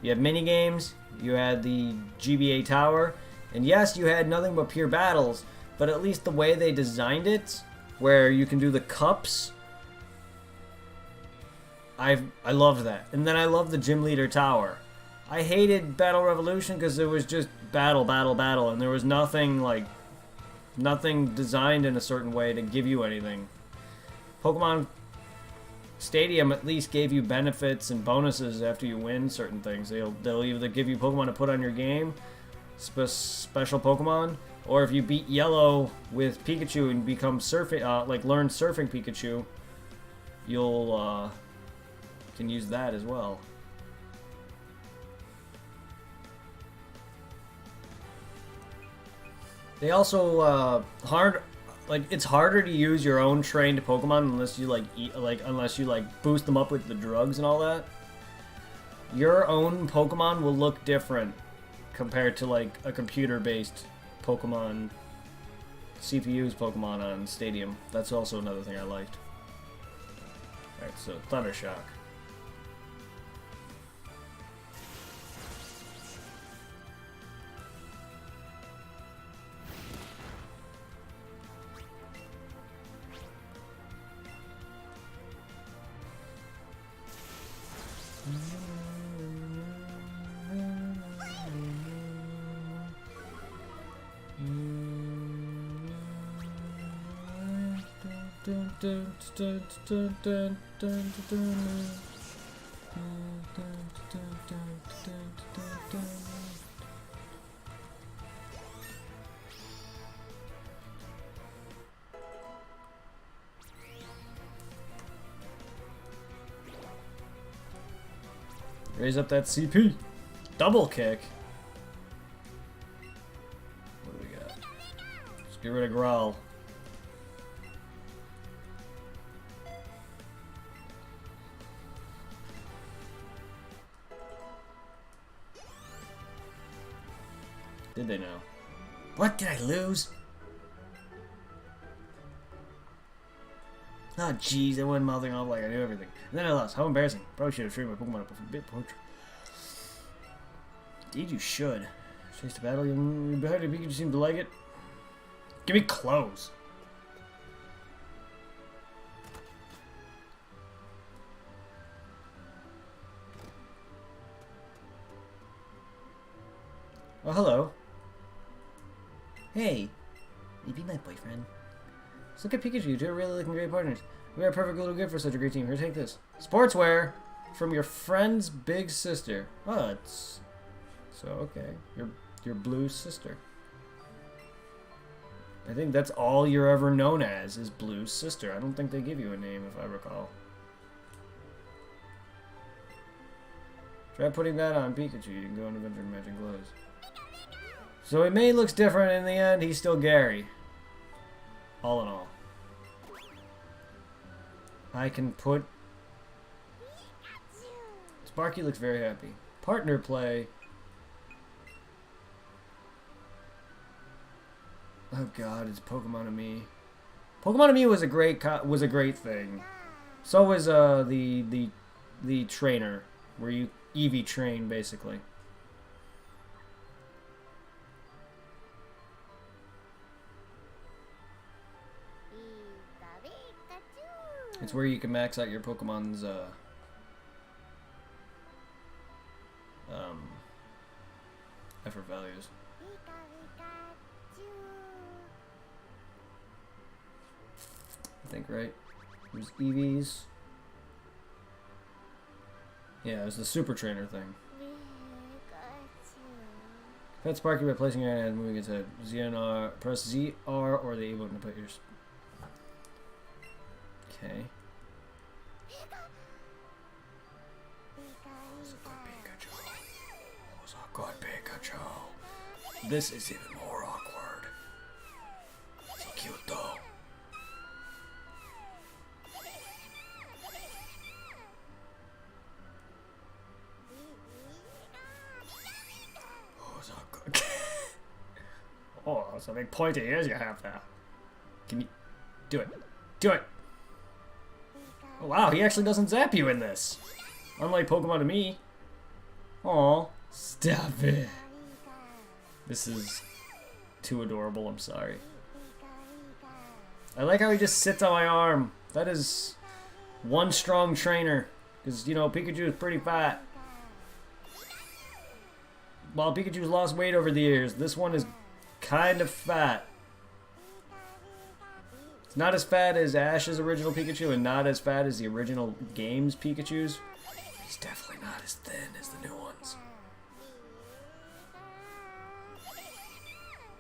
You had minigames, you had the GBA Tower, and yes, you had nothing but pure battles, but at least the way they designed it, where you can do the cups, I loved that. And then I loved the Gym Leader Tower. I hated Battle Revolution because it was just battle, battle, battle, and there was nothing designed in a certain way to give you anything. Pokemon Stadium at least gave you benefits and bonuses after you win certain things. They'll either give you Pokemon to put on your game, special Pokemon, or if you beat Yellow with Pikachu and become surfing, learn Surfing Pikachu, you'll can use that as well. They also it's harder to use your own trained Pokemon unless you unless you boost them up with the drugs and all that. Your own Pokemon will look different compared to like a computer-based Pokemon, CPU's Pokemon on Stadium. That's also another thing I liked. Alright, so Thunder Shock. Raise up that CP. Double kick. What do we got? Let's get rid of Growl. Did they know? What, did I lose? Oh jeez, I wasn't mouthing off like I knew everything. And then I lost. How embarrassing. Probably should have trained my Pokemon up a bit. Indeed you should. Chase to battle, you better Pikachu seem to like it. Give me clothes. Oh, hello. Hey, you be my boyfriend. Let's look at Pikachu. You two are really looking great partners. We are a perfect little gift for such a great team. Here, take this. Sportswear from your friend's big sister. Oh, it's... So, okay. Your blue sister. I think that's all you're ever known as, is blue sister. I don't think they give you a name, if I recall. Try putting that on Pikachu. You can go on adventure in matching clothes. So he may looks different in the end. He's still Gary. All in all. I can put... Sparky looks very happy. Partner play. Oh god, it's Pokemon to Me. Pokemon to Me was a great thing. So was the trainer, where you Eevee train basically. It's where you can max out your Pokemon's effort values. I think, right? It was Eevee's. Yeah, it was the Super Trainer thing. Pet Sparky by placing your hand and moving its head. ZR, press ZR or the A button to put your... Okay. Who's a good Pikachu? This is even more awkward. So cute though. Who's a good... Oh, that's a big pointy ears you have there. Can you... Do it. Do it! Oh, wow, he actually doesn't zap you in this. Unlike Pokemon to Me. Aw, stop it. This is too adorable, I'm sorry. I like how he just sits on my arm. That is one strong trainer. Because, you know, Pikachu is pretty fat. While Pikachu's lost weight over the years, this one is kind of fat. It's not as fat as Ash's original Pikachu and not as fat as the original game's Pikachu's. He's definitely not as thin as the new ones.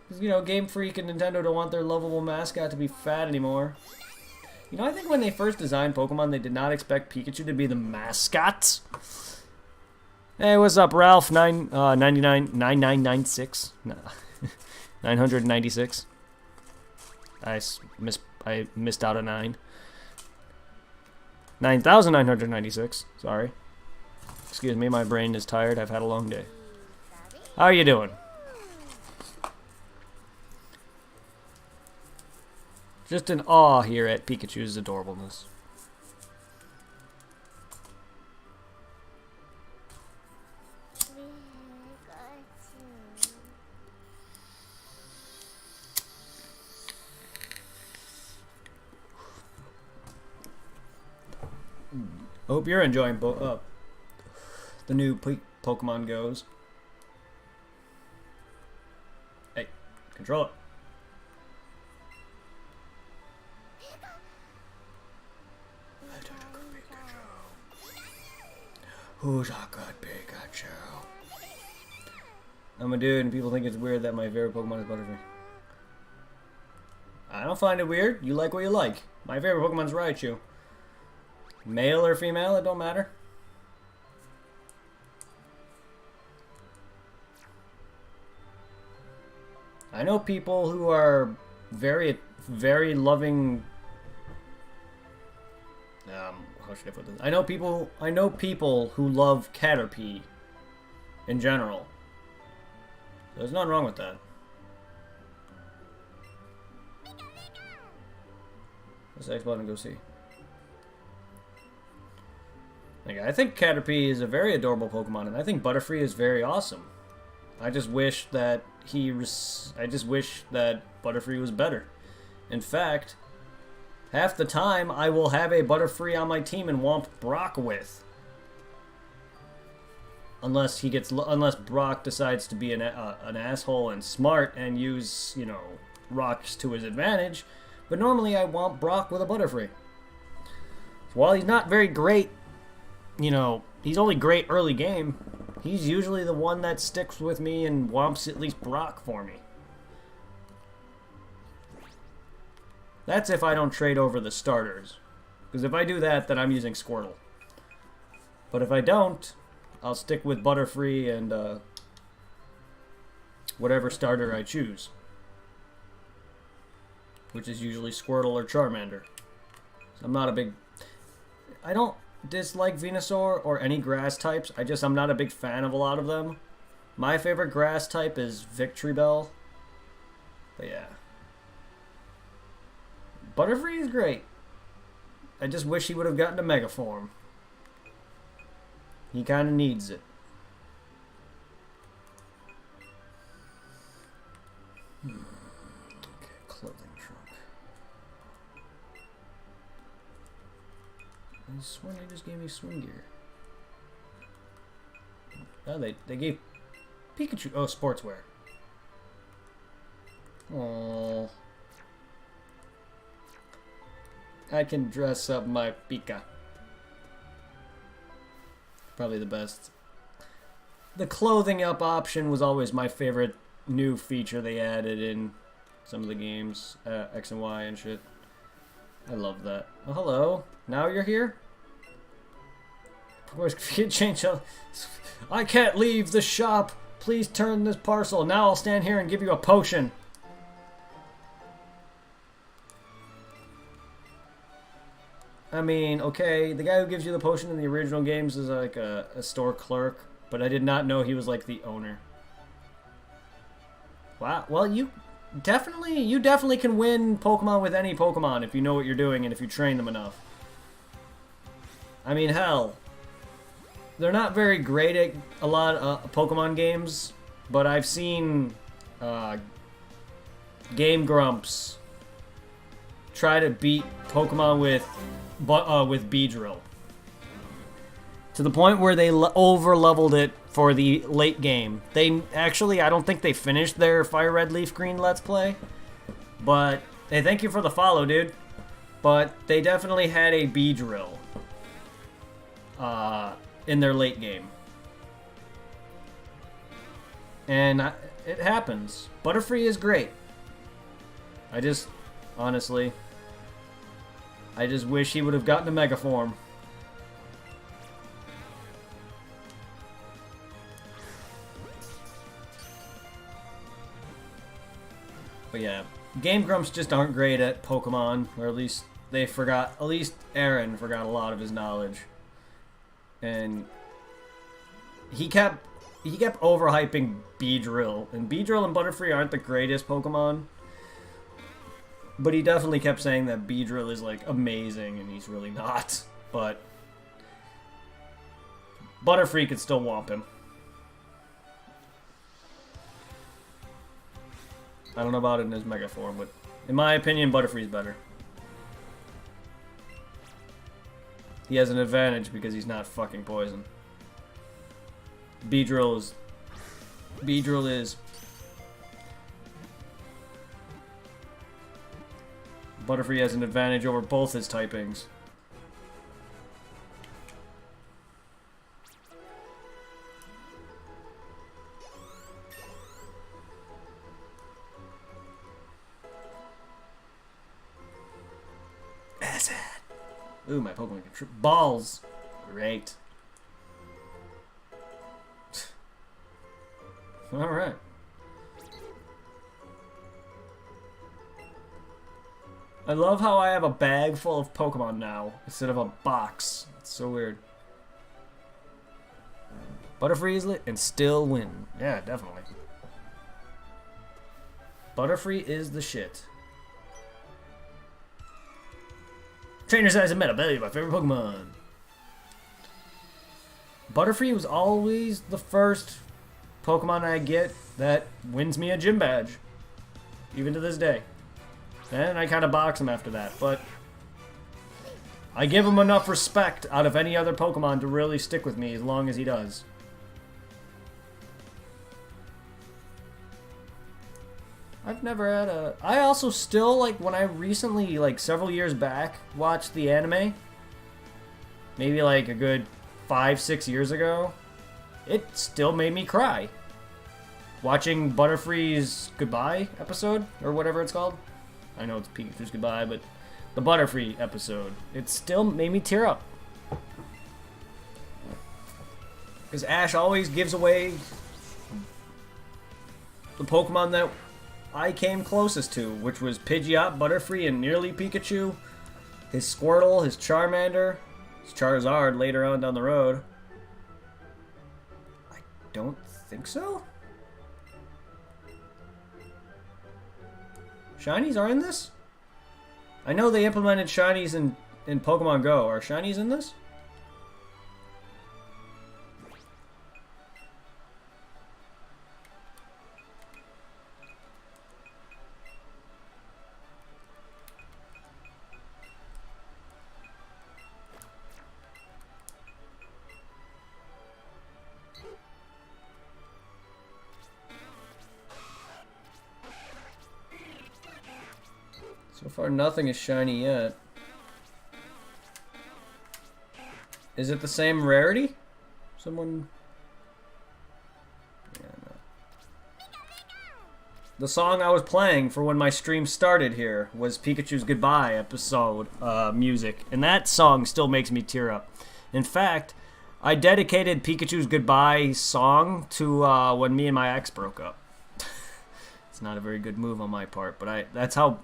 Because, you know, Game Freak and Nintendo don't want their lovable mascot to be fat anymore. You know, I think when they first designed Pokemon, they did not expect Pikachu to be the mascot. Hey, what's up, Ralph? 9996. Nah. 996. I missed out a 9. 9,996. Sorry. Excuse me, my brain is tired. I've had a long day. How are you doing? Just in awe here at Pikachu's adorableness. Hope you're enjoying the new Pokemon Go's. Hey, control it. Who's a good Pikachu? I'm a dude and people think it's weird that my favorite Pokemon is Butterfree. I don't find it weird. You like what you like. My favorite Pokemon's Raichu. Male or female, it don't matter. I know people who are very, very loving. How should I put this? I know people who love Caterpie in general. There's nothing wrong with that. Press X button and go see. Okay, I think Caterpie is a very adorable Pokemon, and I think Butterfree is very awesome. I just wish that Butterfree was better. In fact, half the time I will have a Butterfree on my team and womp Brock with. Unless Brock decides to be an asshole and smart and use, you know, rocks to his advantage. But normally I womp Brock with a Butterfree. So while he's not very great, you know, he's only great early game, he's usually the one that sticks with me and womps at least Brock for me. That's if I don't trade over the starters. Because if I do that, then I'm using Squirtle. But if I don't, I'll stick with Butterfree and whatever starter I choose. Which is usually Squirtle or Charmander. So I'm not a big... I don't dislike Venusaur or any grass types. I'm not a big fan of a lot of them. My favorite grass type is Victreebel. But yeah. Butterfree is great. I just wish he would have gotten to Mega Form. He kind of needs it. Okay, clothing trunk. I swear they just gave me swing gear. Oh, they gave Pikachu... Oh, sportswear. Aww. I can dress up my Pika. Probably the best. The clothing up option was always my favorite new feature they added in some of the games. X and Y and shit. I love that. Oh, hello. Now you're here? Of course, change. I can't leave the shop. Please turn this parcel. Now I'll stand here and give you a potion. I mean, okay, the guy who gives you the potion in the original games is like a store clerk, but I did not know he was like the owner. Wow, well, you definitely can win Pokemon with any Pokemon if you know what you're doing and if you train them enough. I mean, hell, they're not very great at a lot of Pokemon games, but I've seen Game Grumps try to beat Pokemon with Beedrill. To the point where they over-leveled it for the late game. They actually, I don't think they finished their Fire Red Leaf Green Let's Play. But, hey, thank you for the follow, dude. But they definitely had a Beedrill in their late game. And it happens. Butterfree is great. Honestly, I just wish he would have gotten a Mega Form. But yeah, Game Grumps just aren't great at Pokemon, or at least they forgot. At least Aaron forgot a lot of his knowledge, and he kept overhyping Beedrill, and Beedrill and Butterfree aren't the greatest Pokemon. But he definitely kept saying that Beedrill is, like, amazing, and he's really not. But Butterfree could still whomp him. I don't know about it in his Mega form, but in my opinion, Butterfree's better. He has an advantage because he's not fucking poison. Beedrill is... Butterfree has an advantage over both his typings. Acid. Ooh, my Pokemon can trip balls. Great. All right. I love how I have a bag full of Pokemon now instead of a box. It's so weird. Butterfree is lit and still win. Yeah, definitely. Butterfree is the shit. Trainer size and Metal Belly, my favorite Pokemon. Butterfree was always the first Pokemon I get that wins me a gym badge. Even to this day. And I kind of box him after that, but I give him enough respect out of any other Pokemon to really stick with me as long as he does. I've never had a... I also still, like, when I recently, like, several years back, watched the anime, maybe, like, a good 5-6 years ago, it still made me cry. Watching Butterfree's Goodbye episode, or whatever it's called. I know it's Pikachu's Goodbye, but the Butterfree episode, it still made me tear up. Because Ash always gives away the Pokemon that I came closest to, which was Pidgeot, Butterfree, and nearly Pikachu. His Squirtle, his Charmander, his Charizard later on down the road. I don't think so. Shinies are in this? I know they implemented Shinies in Pokemon Go. Are Shinies in this? So far, nothing is shiny yet. Is it the same rarity? Someone... Yeah, no. The song I was playing for when my stream started here was Pikachu's Goodbye episode music. And that song still makes me tear up. In fact, I dedicated Pikachu's Goodbye song to when me and my ex broke up. It's not a very good move on my part, but that's how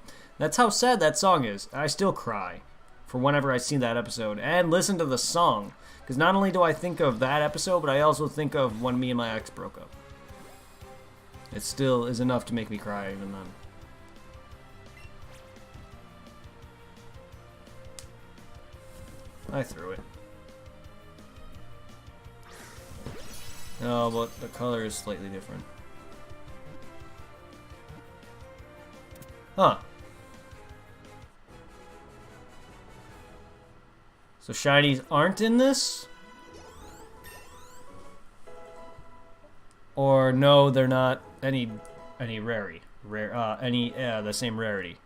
sad that song is. I still cry for whenever I see that episode and listen to the song. Because not only do I think of that episode, but I also think of when me and my ex broke up. It still is enough to make me cry even then. I threw it. Oh, but the color is slightly different. Huh. So shinies aren't in this? Or no, they're not any rarity. The same rarity.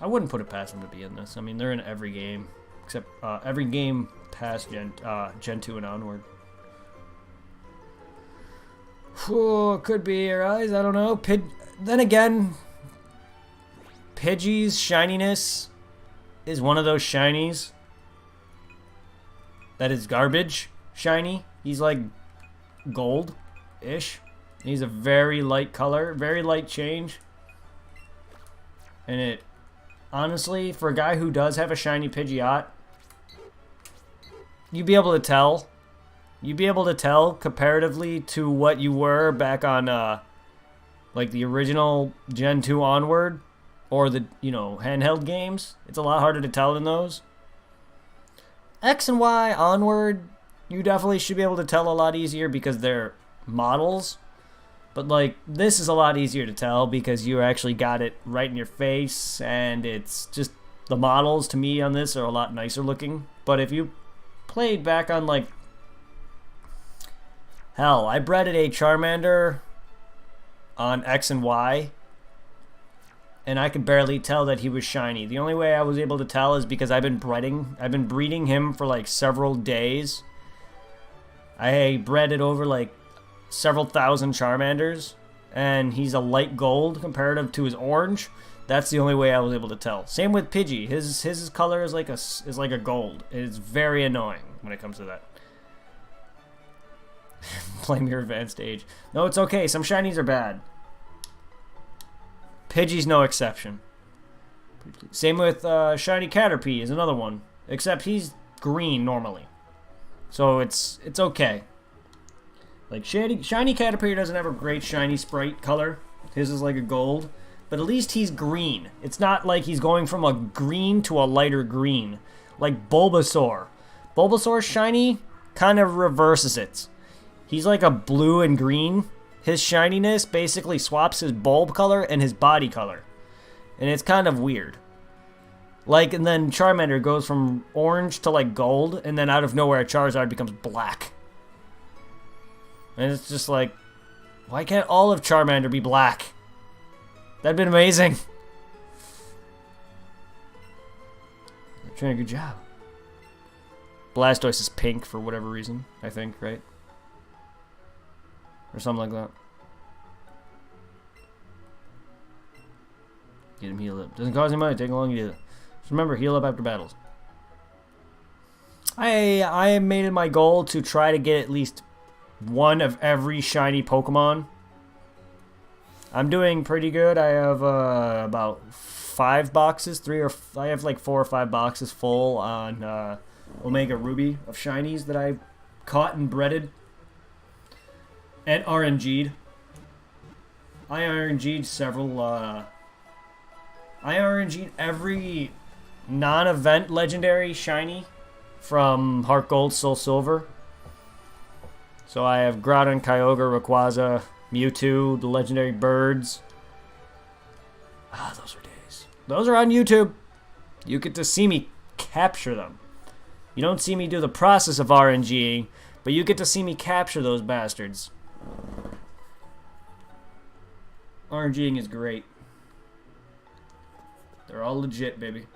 I wouldn't put it past them to be in this. I mean, they're in every game. Except every game past Gen 2 and onward. Whew, could be your eyes, I don't know. Then again, Pidgey's shininess is one of those shinies that is garbage shiny. He's like gold-ish. He's a very light color, very light change. And it, honestly, for a guy who does have a shiny Pidgeot, you'd be able to tell. You'd be able to tell comparatively to what you were back on, like the original Gen 2 onward, or the, handheld games. It's a lot harder to tell than those. X and Y onward, you definitely should be able to tell a lot easier because they're models. But, like, this is a lot easier to tell because you actually got it right in your face, and it's just, the models to me on this are a lot nicer looking. But if you played back on, like, hell, I breaded a Charmander on X and Y, and I could barely tell that he was shiny. The only way I was able to tell is because I've been breeding him for, like, several days. I bred it over, like, several thousand Charmanders, and he's a light gold comparative to his orange. That's the only way I was able to tell. Same with Pidgey. His color is like a gold. It's very annoying when it comes to that. Blame your advanced age. No, it's okay. Some shinies are bad. Pidgey's no exception. Same with shiny Caterpie is another one, except he's green normally, so it's okay. Like, shiny Caterpie doesn't have a great shiny sprite color. His is like a gold. But at least he's green. It's not like he's going from a green to a lighter green. Like Bulbasaur. Bulbasaur's shiny kind of reverses it. He's like a blue and green. His shininess basically swaps his bulb color and his body color. And it's kind of weird. Like, and then Charmander goes from orange to like gold. And then out of nowhere, Charizard becomes black. And it's just like, why can't all of Charmander be black? That'd been amazing. They're doing a good job. Blastoise is pink for whatever reason, I think, right? Or something like that. Get him healed up. Doesn't cost any money, take long to do it. Just remember, heal up after battles. I made it my goal to try to get at least one of every shiny Pokemon. I'm doing pretty good. I have about 5 boxes, I have like 4 or 5 boxes full on Omega Ruby of shinies that I caught and breaded and RNG'd. I RNG'd several. I RNG'd every non-event legendary shiny from Heart Gold, Soul Silver. So I have Groudon, Kyogre, Rayquaza, Mewtwo, the legendary birds. Ah, those were days. Those are on YouTube. You get to see me capture them. You don't see me do the process of RNGing, but you get to see me capture those bastards. RNGing is great. They're all legit, baby.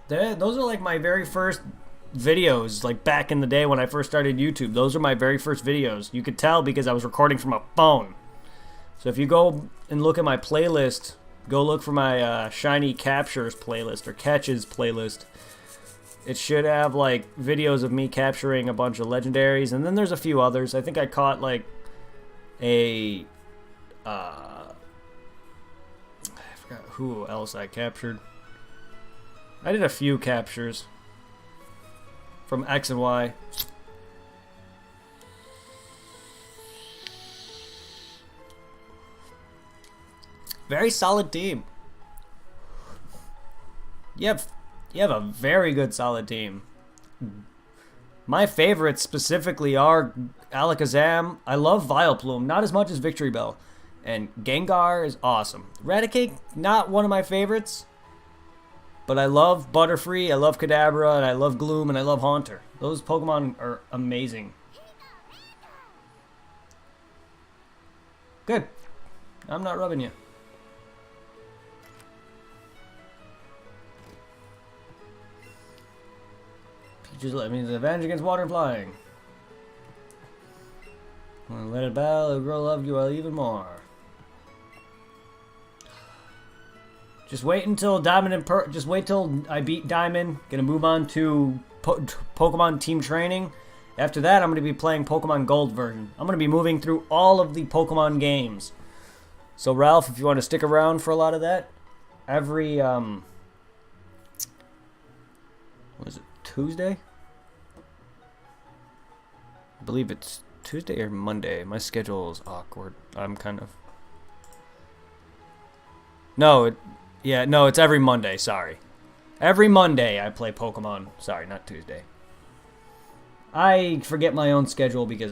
Those are like my very first videos, like back in the day when I first started YouTube. Those are my very first videos. You could tell because I was recording from a phone. So if you go and look at my playlist, go look for my Shiny Captures playlist or Catches playlist. It should have like videos of me capturing a bunch of legendaries, and then there's a few others. I think I caught like a I forgot who else I captured. I did a few captures from X and Y. Very solid team. You have a very good solid team. My favorites specifically are Alakazam. I love Vileplume, not as much as Victory Bell. And Gengar is awesome. Raticate, not one of my favorites. But I love Butterfree, I love Kadabra, and I love Gloom, and I love Haunter. Those Pokemon are amazing. Good. I'm not rubbing you. Peaches let me the advantage against water and flying. When I let it battle, it'll grow love you even more. Just wait until Diamond and just wait till I beat Diamond. Gonna move on to Pokemon Team Training. After that, I'm gonna be playing Pokemon Gold version. I'm gonna be moving through all of the Pokemon games. So Ralph, if you want to stick around for a lot of that, every what is it, Tuesday? I believe it's Tuesday or Monday. My schedule is awkward. I'm kind of no, it's every Monday, sorry. Every Monday I play Pokemon. Sorry, not Tuesday. I forget my own schedule because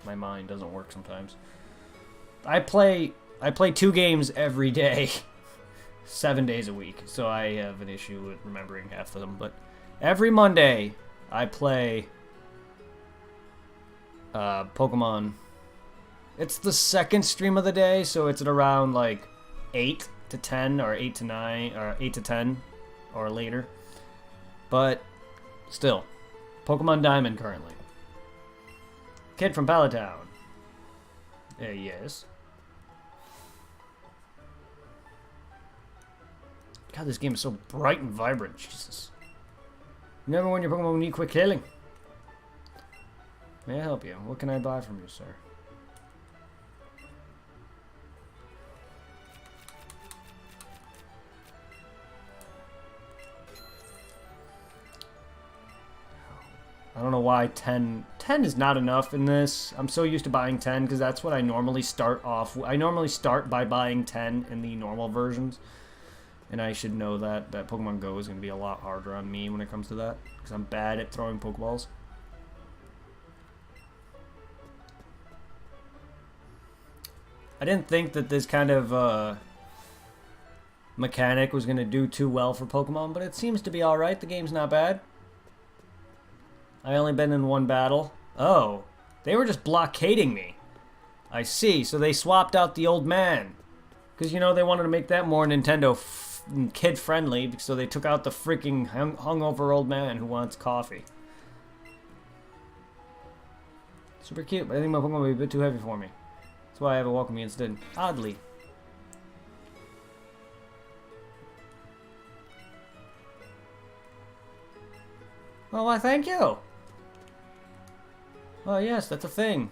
my mind doesn't work sometimes. I play 2 games every day, 7 days a week, so I have an issue with remembering half of them. But every Monday, I play Pokemon. It's the second stream of the day, so it's at around like 8 to 10 or 8 to 9 or 8 to 10 or later. But still, Pokemon Diamond currently. Kid from Palatown. Yes. God, this game is so bright and vibrant. Jesus. You never won your Pokemon when you quit killing. May I help you? What can I buy from you, sir? I don't know why 10 is not enough in this. I'm so used to buying 10 because that's what I normally start off. I normally start by buying 10 in the normal versions. And I should know that Pokemon Go is going to be a lot harder on me when it comes to that because I'm bad at throwing Pokeballs. I didn't think that this kind of mechanic was going to do too well for Pokemon, but it seems to be alright. The game's not bad. I only been in 1 battle. Oh, they were just blockading me. I see, so they swapped out the old man. Because, you know, they wanted to make that more Nintendo kid-friendly, so they took out the freaking hungover old man who wants coffee. Super cute, but I think my Pokemon will be a bit too heavy for me. That's why I have a welcome me instead. Oddly. Oh, why, thank you. Oh, yes, that's a thing.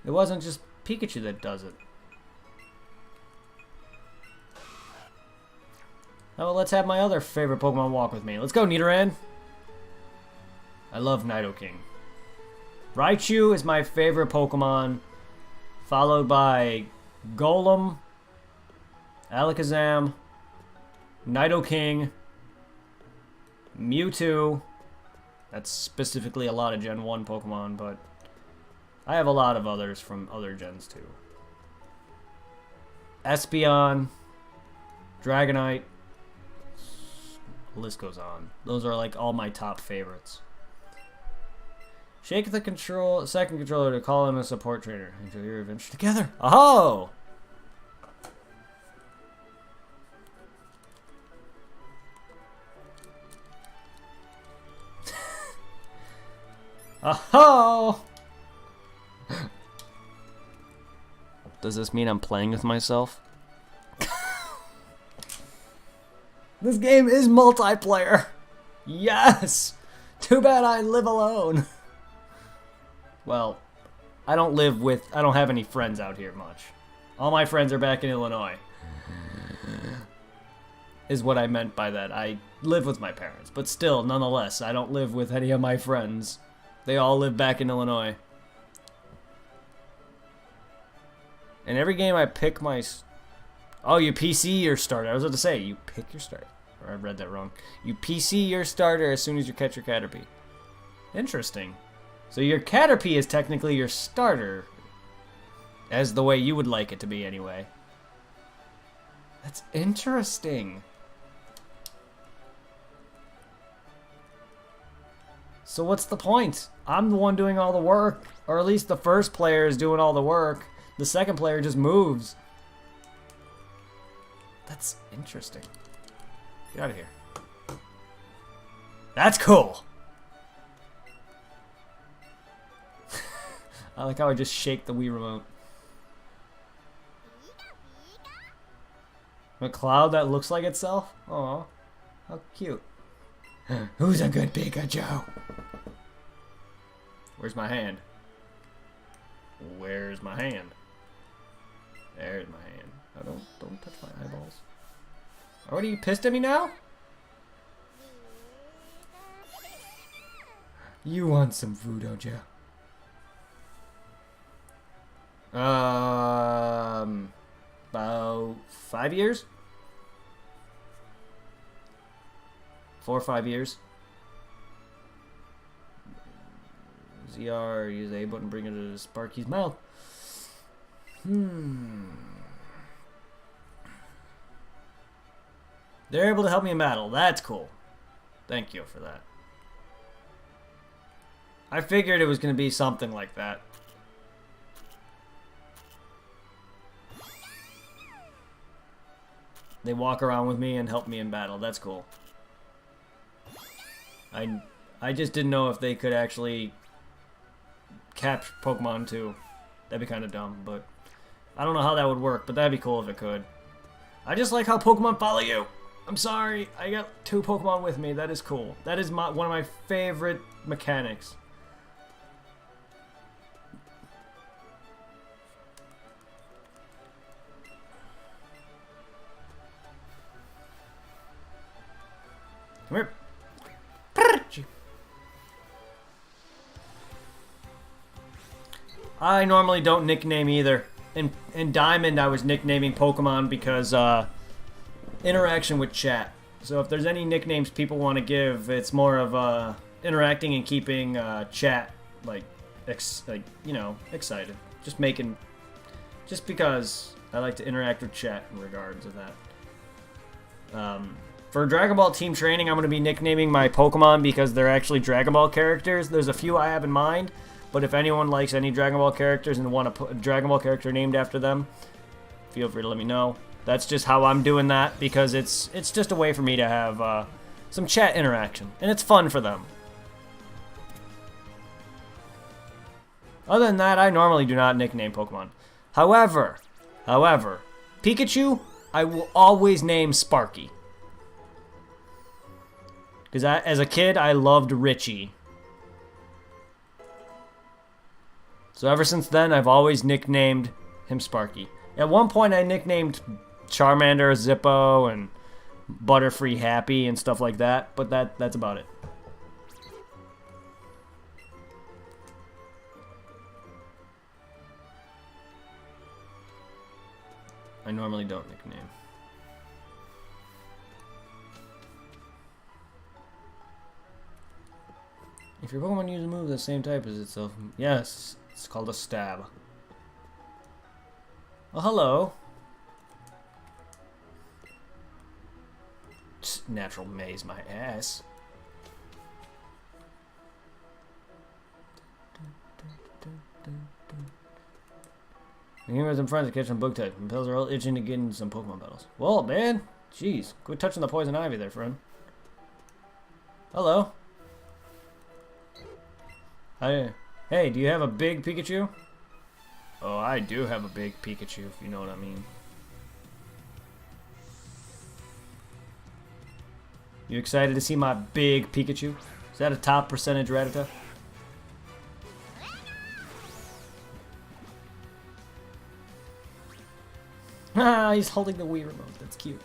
It wasn't just Pikachu that does it. Oh, well, let's have my other favorite Pokemon walk with me. Let's go, Nidoran. I love Nidoking. Raichu is my favorite Pokemon, followed by Golem, Alakazam, Nidoking, Mewtwo. That's specifically a lot of Gen 1 Pokemon, but I have a lot of others from other gens too. Espeon, Dragonite, the list goes on. Those are like all my top favorites. Shake the second controller to call in a support trainer until your adventure together. Oh! Oh! Does this mean I'm playing with myself? This game is multiplayer! Yes! Too bad I live alone. Well, I don't have any friends out here much. All my friends are back in Illinois. Is what I meant by that. I live with my parents, but still, nonetheless, I don't live with any of my friends. They all live back in Illinois. And every game I pick my... Oh, you PC your starter. I was about to say, you pick your starter. Or I read that wrong. You PC your starter as soon as you catch your Caterpie. Interesting. So your Caterpie is technically your starter. As the way you would like it to be anyway. That's interesting. So what's the point? I'm the one doing all the work. Or at least the first player is doing all the work. The second player just moves. That's interesting. Get out of here. That's cool. I like how I just shake the Wii remote. A cloud that looks like itself? Aw, how cute. Who's a good Pikachu? Where's my hand? Where's my hand? There's my hand. Oh, don't touch my eyeballs. Oh, what, are you pissed at me now? You want some food, don't you? About 5 years? 4 or 5 years. ZR, use A button, bring it to Sparky's mouth. They're able to help me in battle. That's cool. Thank you for that. I figured it was going to be something like that. They walk around with me and help me in battle. That's cool. I just didn't know if they could actually capture Pokemon too. That'd be kind of dumb, but I don't know how that would work, but that'd be cool if it could. I just like how Pokemon follow you. I'm sorry, I got 2 Pokemon with me. That is cool. That is one of my favorite mechanics. Come here. I normally don't nickname either. In Diamond, I was nicknaming Pokemon because interaction with chat. So if there's any nicknames people want to give, it's more of interacting and keeping chat like you know, excited. Just because I like to interact with chat in regards of that. For Dragon Ball Team Training, I'm going to be nicknaming my Pokemon because they're actually Dragon Ball characters. There's a few I have in mind, but if anyone likes any Dragon Ball characters and want to put a Dragon Ball character named after them, feel free to let me know. That's just how I'm doing that because it's just a way for me to have some chat interaction, and it's fun for them. Other than that, I normally do not nickname Pokemon. However, Pikachu, I will always name Sparky. Because as a kid, I loved Richie. So ever since then, I've always nicknamed him Sparky. At one point, I nicknamed Charmander Zippo and Butterfree Happy and stuff like that, but that's about it. I normally don't nickname. If your Pokemon uses a move of the same type as itself, yes, it's called a stab. Oh, hello. Just natural maze my ass. The humans and friends are catching bug type. My pills are all itching to get into some Pokemon battles. Whoa, man. Jeez. Quit touching the poison ivy there, friend. Hello. Hey, do you have a big Pikachu? Oh, I do have a big Pikachu, if you know what I mean. You excited to see my big Pikachu? Is that a top percentage Rattata? Ah, he's holding the Wii remote. That's cute.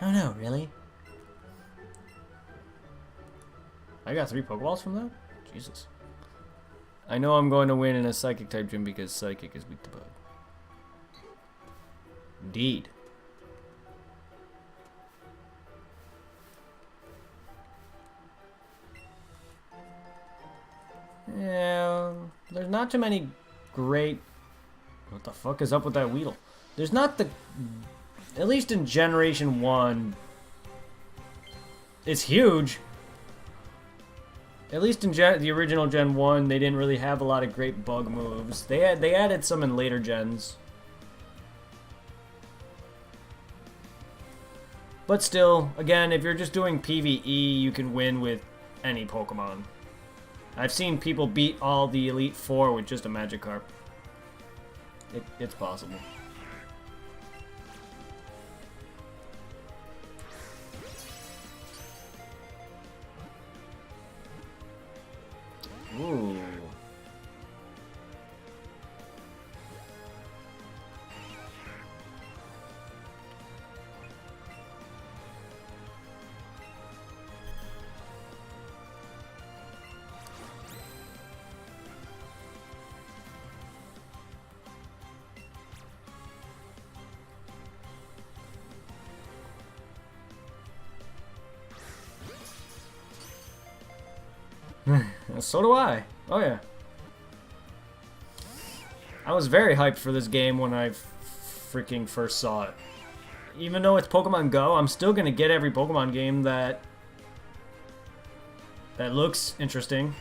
Oh no, really? I got 3 Pokeballs from that? Jesus. I know I'm going to win in a Psychic type gym because Psychic is weak to Bug. Indeed. Yeah, there's not too many great... What the fuck is up with that Weedle? There's not the... At least in Generation 1, it's huge. At least in the original Gen 1, they didn't really have a lot of great bug moves. They added some in later gens. But still, again, if you're just doing PvE, you can win with any Pokemon. I've seen people beat all the Elite Four with just a Magikarp. It's possible. Ooh. So do I. Oh yeah. I was very hyped for this game when I freaking first saw it. Even though it's Pokemon Go, I'm still gonna get every Pokemon game that looks interesting.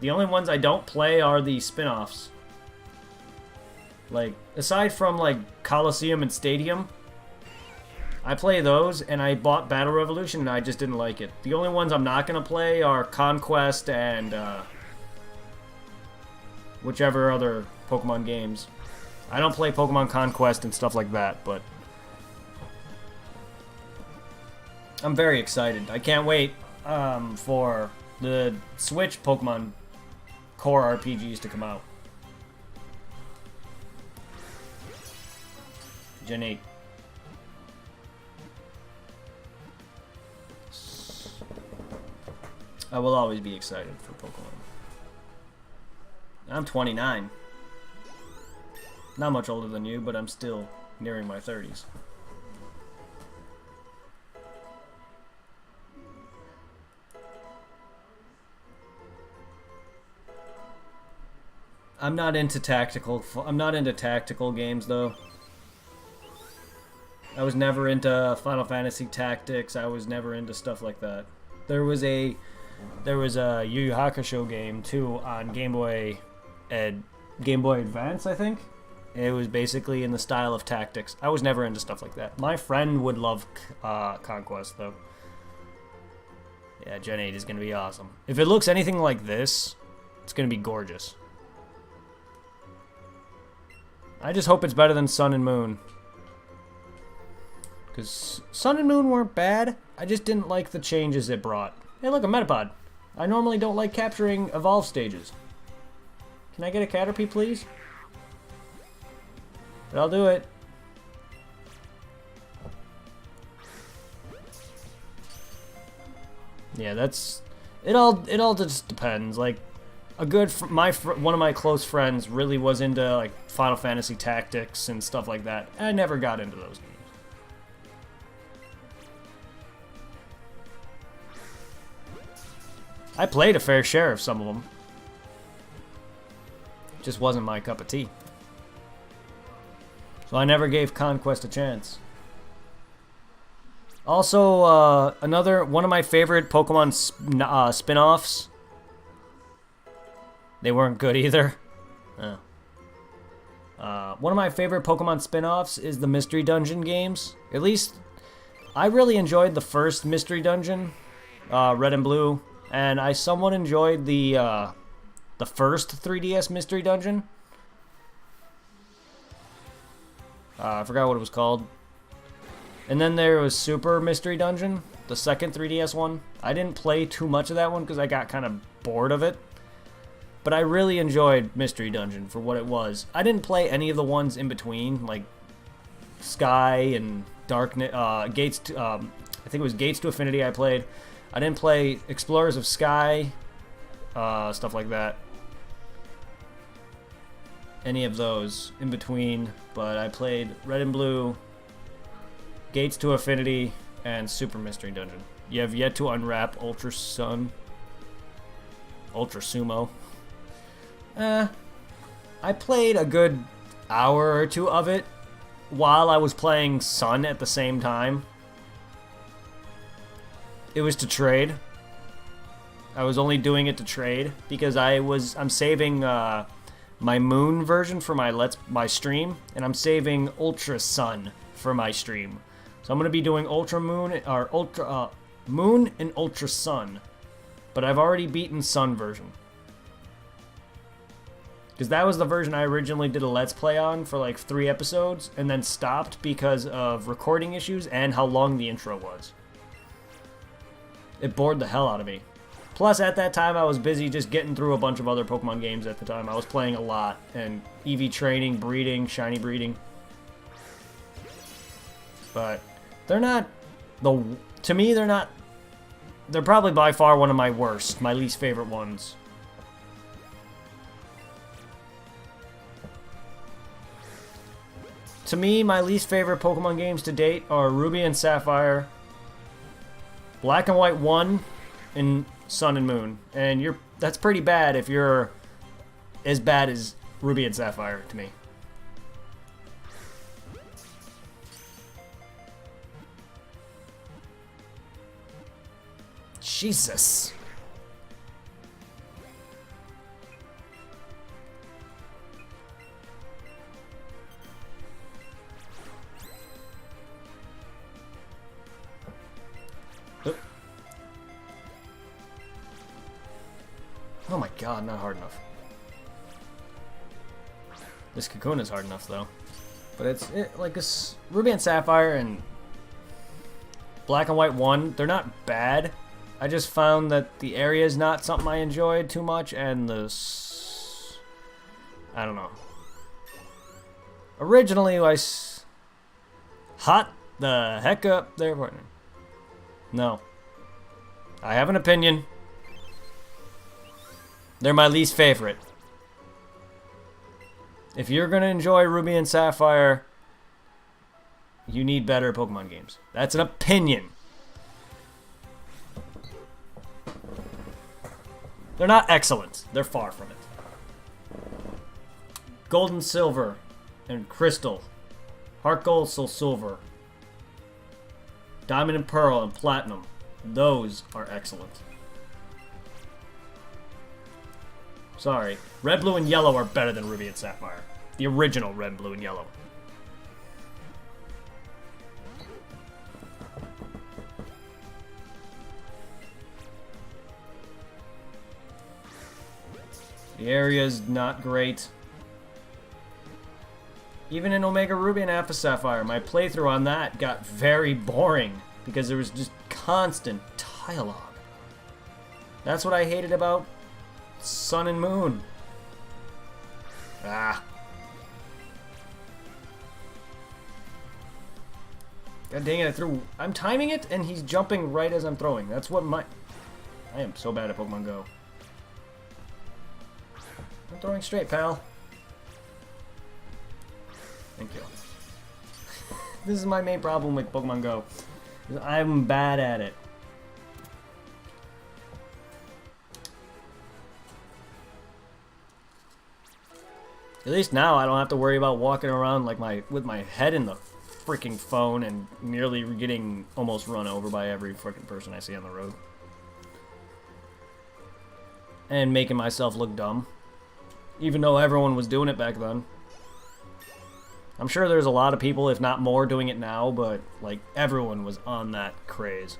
The only ones I don't play are the spin-offs. Like, aside from like Coliseum and Stadium, I play those, and I bought Battle Revolution, and I just didn't like it. The only ones I'm not going to play are Conquest and whichever other Pokemon games. I don't play Pokemon Conquest and stuff like that, but I'm very excited. I can't wait for the Switch Pokemon core RPGs to come out. Gen 8. I will always be excited for Pokemon. I'm 29. Not much older than you, but I'm still nearing my 30s. I'm not into tactical games though. I was never into Final Fantasy Tactics. I was never into stuff like that. There was a Yu Yu Hakusho game too on Game Boy Advance, I think. It was basically in the style of Tactics. I was never into stuff like that. My friend would love Conquest though. Yeah, Gen 8 is going to be awesome. If it looks anything like this, it's going to be gorgeous. I just hope it's better than Sun and Moon. Because Sun and Moon weren't bad. I just didn't like the changes it brought. Hey, look, a Metapod. I normally don't like capturing evolve stages. Can I get a Caterpie, please? But I'll do it. Yeah, that's... It all just depends. Like, one of my close friends really was into, like, Final Fantasy Tactics and stuff like that. I never got into those games. I played a fair share of some of them. Just wasn't my cup of tea. So I never gave Conquest a chance. Also, one of my favorite Pokemon spin-offs. They weren't good either. Oh. One of my favorite Pokemon spin-offs is the Mystery Dungeon games. At least, I really enjoyed the first Mystery Dungeon, Red and Blue. And I somewhat enjoyed the first 3DS Mystery Dungeon. I forgot what it was called. And then there was Super Mystery Dungeon, the second 3DS one. I didn't play too much of that one because I got kind of bored of it. But I really enjoyed Mystery Dungeon for what it was. I didn't play any of the ones in between, like Sky and Darkness, Gates to, I think it was Gates to Affinity I played. I didn't play Explorers of Sky, stuff like that. Any of those in between, but I played Red and Blue, Gates to Affinity, and Super Mystery Dungeon. You have yet to unwrap Ultra Sun, Ultra Sumo. I played a good hour or two of it while I was playing Sun at the same time. It was to trade. I was only doing it to trade because I'm saving my Moon version for my stream, and I'm saving Ultra Sun for my stream. So I'm gonna be doing Ultra Moon or Ultra Moon and Ultra Sun, but I've already beaten Sun version because that was the version I originally did a Let's Play on for like 3 episodes, and then stopped because of recording issues and how long the intro was. It bored the hell out of me. Plus, at that time, I was busy just getting through a bunch of other Pokemon games at the time. I was playing a lot, and EV training, breeding, shiny breeding. But they're not to me, they're probably by far one of my worst, my least favorite ones. To me, my least favorite Pokemon games to date are Ruby and Sapphire, Black and White 1, and Sun and Moon. And that's pretty bad if you're as bad as Ruby and Sapphire to me. Jesus. Oh my god, not hard enough. This Cocoon is hard enough though. But like this Ruby and Sapphire and Black and White 1, they're not bad. I just found that the area is not something I enjoyed too much, and I don't know. Originally, hot the heck up there, partner. No. I have an opinion. They're my least favorite. If you're gonna enjoy Ruby and Sapphire, you need better Pokemon games. That's an opinion. They're not excellent. They're far from it. Gold and Silver and Crystal. Heart Gold, Soul Silver. Diamond and Pearl and Platinum. Those are excellent. Sorry. Red, Blue, and Yellow are better than Ruby and Sapphire. The original Red, Blue, and Yellow. The area's not great. Even in Omega Ruby and Alpha Sapphire, my playthrough on that got very boring because there was just constant dialogue. That's what I hated about Sun and Moon. Ah. God dang it, I'm timing it and he's jumping right as I'm throwing. That's what I am so bad at Pokemon Go. I'm throwing straight, pal. Thank you. This is my main problem with Pokemon Go. I'm bad at it. At least now I don't have to worry about walking around like with my head in the freaking phone and nearly getting almost run over by every freaking person I see on the road. And making myself look dumb. Even though everyone was doing it back then. I'm sure there's a lot of people, if not more, doing it now, but like everyone was on that craze.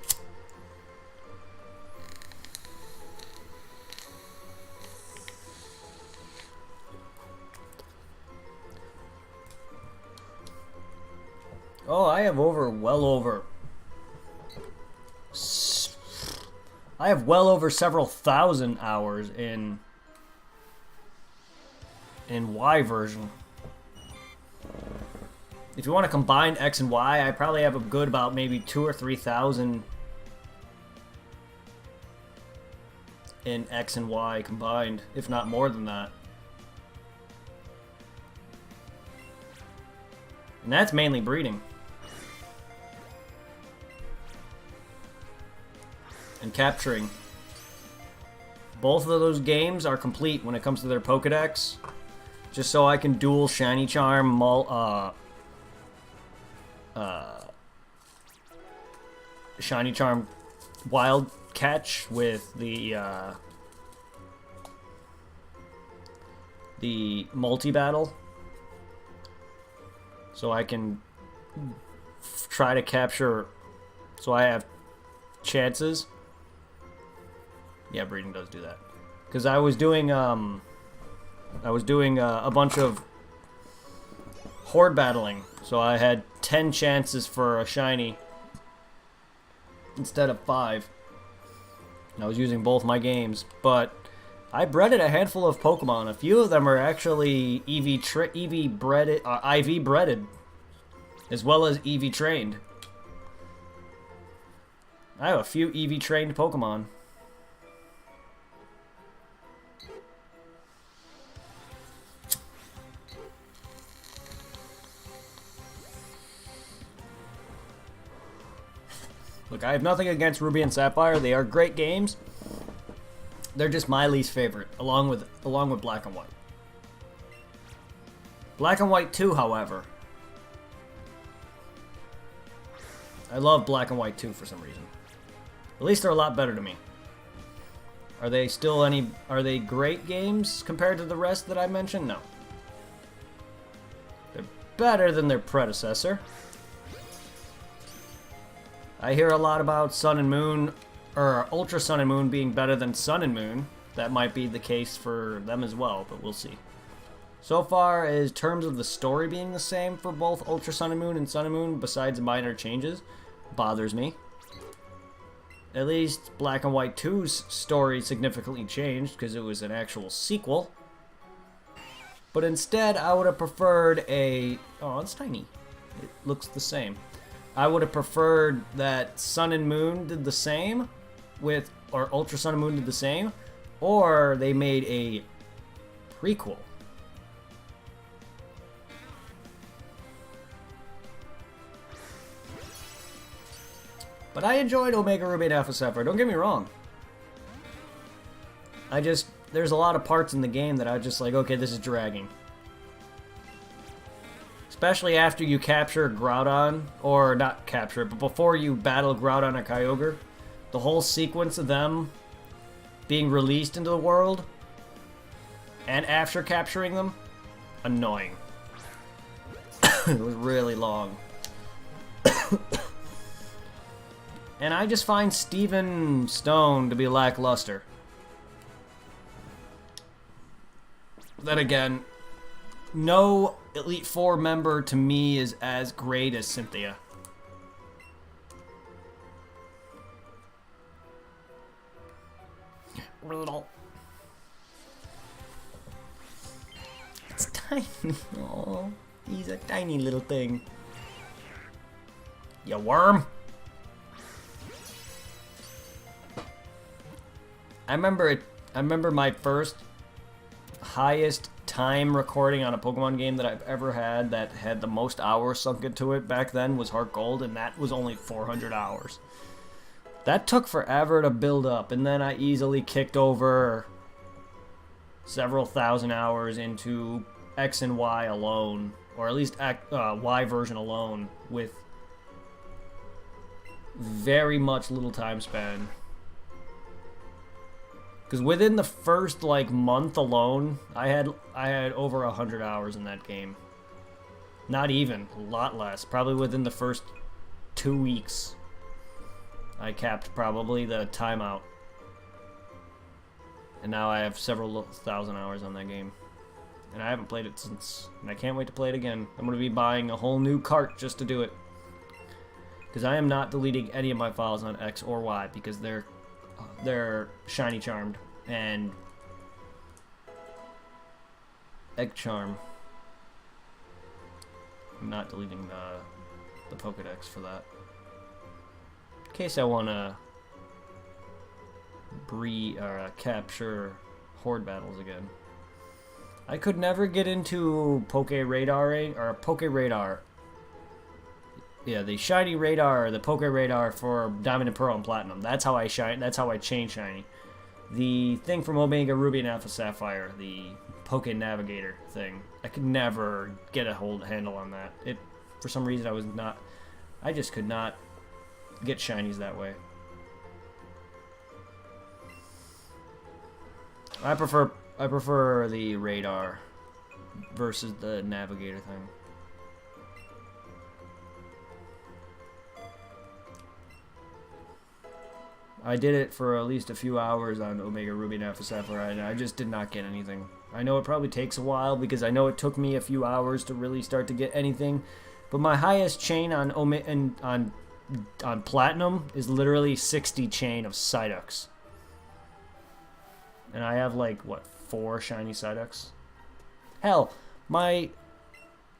Oh, I have well over several thousand hours in Y version. If you want to combine X and Y, I probably have a good about maybe 2,000 or 3,000 in X and Y combined, if not more than that. And that's mainly breeding. And capturing. Both of those games are complete when it comes to their Pokedex. Just so I can dual Shiny Charm, Shiny Charm Wild catch with the multi-battle, so I can try to capture, so I have chances. Yeah, breeding does do that. Because I was doing a bunch of horde battling, so I had 10 chances for a shiny instead of 5. And I was using both my games, but I breeded a handful of Pokemon. A few of them are actually IV breeded, IV breeded, as well as EV trained. I have a few EV trained Pokemon. Look, I have nothing against Ruby and Sapphire. They are great games. They're just my least favorite, along with Black and White. Black and White 2, however. I love Black and White 2 for some reason. At least they're a lot better to me. Are they still are they great games compared to the rest that I mentioned? No. They're better than their predecessor. I hear a lot about Sun and Moon, or Ultra Sun and Moon being better than Sun and Moon. That might be the case for them as well, but we'll see. So far, as terms of the story being the same for both Ultra Sun and Moon and Sun and Moon, besides minor changes, bothers me. At least Black and White 2's story significantly changed because it was an actual sequel. But instead, I would have preferred a... Oh, it's tiny. It looks the same. I would have preferred that Sun and Moon did the same with, or Ultra Sun and Moon did the same, or they made a prequel. But I enjoyed Omega Ruby and Alpha Sapphire, don't get me wrong. There's a lot of parts in the game that I was just like, okay, this is dragging. Especially after you capture Groudon, or not capture, but before you battle Groudon or Kyogre, the whole sequence of them being released into the world, and after capturing them, annoying. It was really long. And I just find Steven Stone to be lackluster. Then again, no Elite Four member to me is as great as Cynthia. Brutal. It's tiny. Oh, he's a tiny little thing. You worm. I remember my first highest time recording on a Pokemon game that I've ever had that had the most hours sunk into it back then was Heart Gold, and that was only 400 hours. That took forever to build up, and then I easily kicked over several thousand hours into X and Y alone, or at least Y version alone, with very much little time span. Because within the first month alone, I had over 100 hours in that game. Not even, a lot less. Probably within the first 2 weeks, I capped probably the timeout. And now I have several thousand hours on that game. And I haven't played it since, and I can't wait to play it again. I'm going to be buying a whole new cart just to do it. Because I am not deleting any of my files on X or Y, because they're shiny charmed and egg charm. I'm not deleting the Pokedex for that, in case I want to capture horde battles again. I could never get into Poke Radaring or Poke Radar. Yeah, the shiny radar, the Poke Radar for Diamond and Pearl and Platinum. That's how I shine. That's how I change shiny. The thing from Omega Ruby and Alpha Sapphire, the Poke Navigator thing, I could never get a handle on that. For some reason, I just could not get shinies that way. I prefer the radar versus the navigator thing. I did it for at least a few hours on Omega Ruby and Alpha Sapphire, and I just did not get anything. I know it probably takes a while because I know it took me a few hours to really start to get anything, but my highest chain on on Platinum is literally 60 chain of Psyducks. And I have like, what, 4 shiny Psyducks? Hell,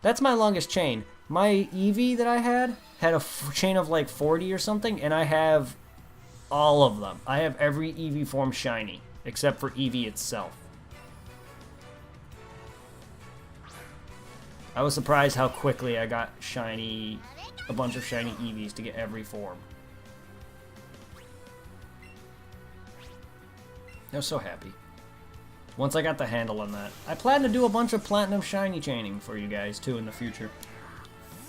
that's my longest chain. My Eevee that I had a chain of like 40 or something, and I have all of them. I have every Eevee form shiny, except for Eevee itself. I was surprised how quickly I got a bunch of shiny Eevees to get every form. I was so happy. Once I got the handle on that. I plan to do a bunch of Platinum shiny chaining for you guys, too, in the future.